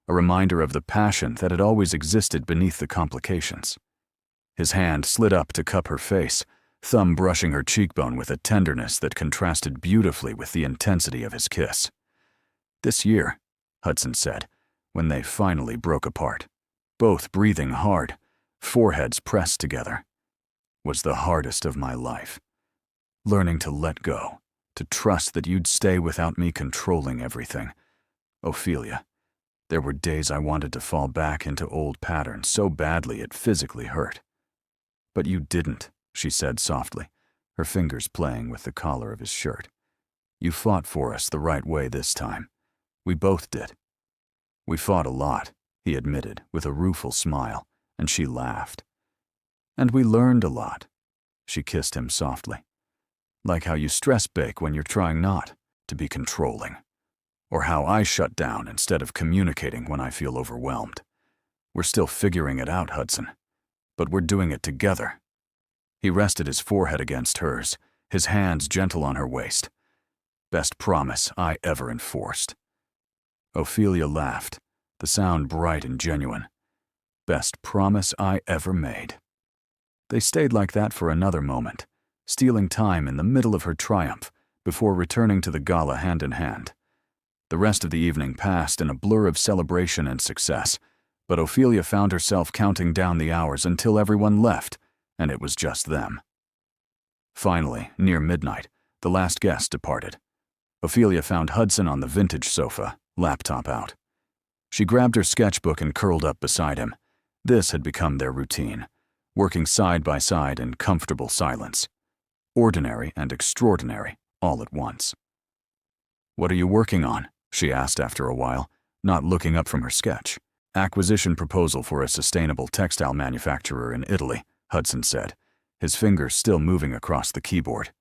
a reminder of the passion that had always existed beneath the complications. His hand slid up to cup her face, thumb brushing her cheekbone with a tenderness that contrasted beautifully with the intensity of his kiss. "This year," Hudson said, when they finally broke apart, both breathing hard, foreheads pressed together, "was the hardest of my life. Learning to let go, to trust that you'd stay without me controlling everything. Ophelia, there were days I wanted to fall back into old patterns so badly it physically hurt. But you didn't," she said softly, her fingers playing with the collar of his shirt. "You fought for us the right way this time. We both did." "We fought a lot," he admitted with a rueful smile, and she laughed. "And we learned a lot." She kissed him softly. "Like how you stress bake when you're trying not to be controlling. Or how I shut down instead of communicating when I feel overwhelmed. We're still figuring it out, Hudson. But we're doing it together." He rested his forehead against hers, his hands gentle on her waist. "Best promise I ever enforced." Ophelia laughed, the sound bright and genuine. "Best promise I ever made." They stayed like that for another moment, stealing time in the middle of her triumph before returning to the gala hand in hand. The rest of the evening passed in a blur of celebration and success, but Ophelia found herself counting down the hours until everyone left, and it was just them. Finally, near midnight, the last guest departed. Ophelia found Hudson on the vintage sofa, laptop out. She grabbed her sketchbook and curled up beside him. This had become their routine, working side by side in comfortable silence. Ordinary and extraordinary, all at once. "What are you working on?" she asked after a while, not looking up from her sketch. Acquisition proposal for a sustainable textile manufacturer in Italy, Hudson said, his fingers still moving across the keyboard.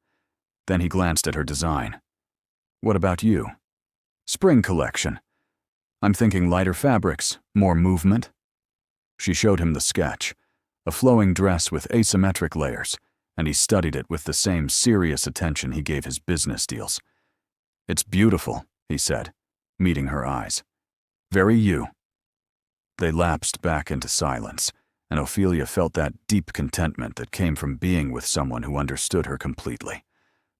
Then he glanced at her design. What about you? Spring collection. I'm thinking lighter fabrics, more movement. She showed him the sketch, a flowing dress with asymmetric layers, and he studied it with the same serious attention he gave his business deals. It's beautiful, he said, meeting her eyes. Very you. They lapsed back into silence, and Ophelia felt that deep contentment that came from being with someone who understood her completely.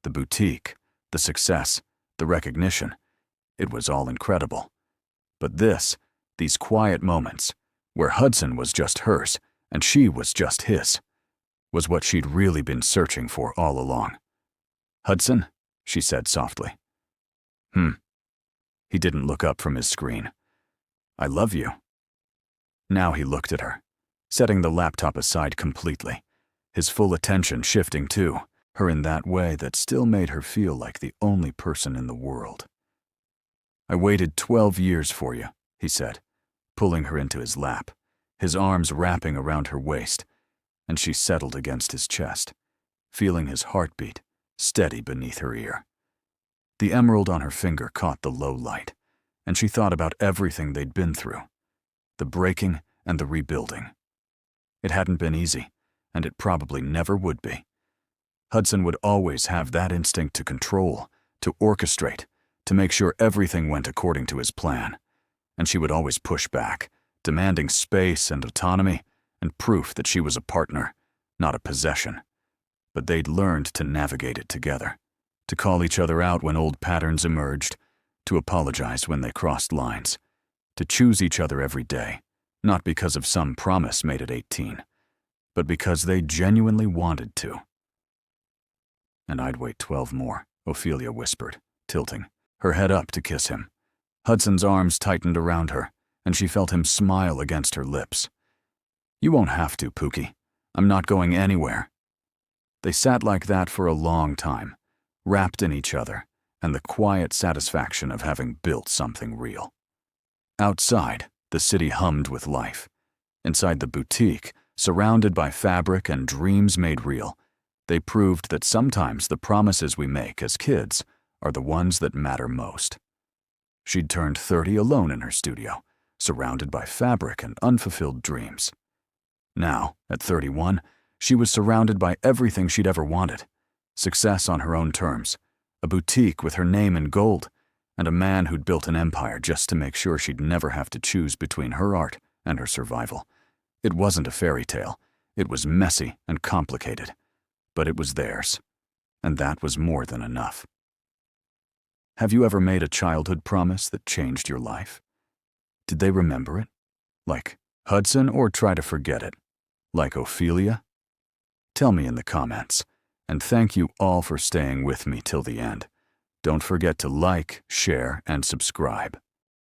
The boutique, the success, the recognition, it was all incredible. But these quiet moments, where Hudson was just hers and she was just his, was what she'd really been searching for all along. Hudson, she said softly. He didn't look up from his screen. I love you. Now he looked at her, setting the laptop aside completely, his full attention shifting to her in that way that still made her feel like the only person in the world. I waited 12 years for you, he said, pulling her into his lap, his arms wrapping around her waist, and she settled against his chest, feeling his heartbeat steady beneath her ear. The emerald on her finger caught the low light, and she thought about everything they'd been through, the breaking and the rebuilding. It hadn't been easy, and it probably never would be. Hudson would always have that instinct to control, to orchestrate, to make sure everything went according to his plan, and she would always push back, demanding space and autonomy and proof that she was a partner, not a possession. But they'd learned to navigate it together, to call each other out when old patterns emerged, to apologize when they crossed lines, to choose each other every day, not because of some promise made at 18, but because they genuinely wanted to. And I'd wait 12 more, Ophelia whispered, tilting, her head up to kiss him. Hudson's arms tightened around her, and she felt him smile against her lips. You won't have to, Pookie. I'm not going anywhere. They sat like that for a long time, wrapped in each other, and the quiet satisfaction of having built something real. Outside, the city hummed with life. Inside the boutique, surrounded by fabric and dreams made real, they proved that sometimes the promises we make as kids are the ones that matter most. She'd turned 30 alone in her studio, surrounded by fabric and unfulfilled dreams. Now, at 31, she was surrounded by everything she'd ever wanted. Success on her own terms, a boutique with her name in gold, and a man who'd built an empire just to make sure she'd never have to choose between her art and her survival. It wasn't a fairy tale. It was messy and complicated, but it was theirs, and that was more than enough. Have you ever made a childhood promise that changed your life? Did they remember it? Like Hudson, or try to forget it? Like Ophelia? Tell me in the comments, and thank you all for staying with me till the end. Don't forget to like, share, and subscribe.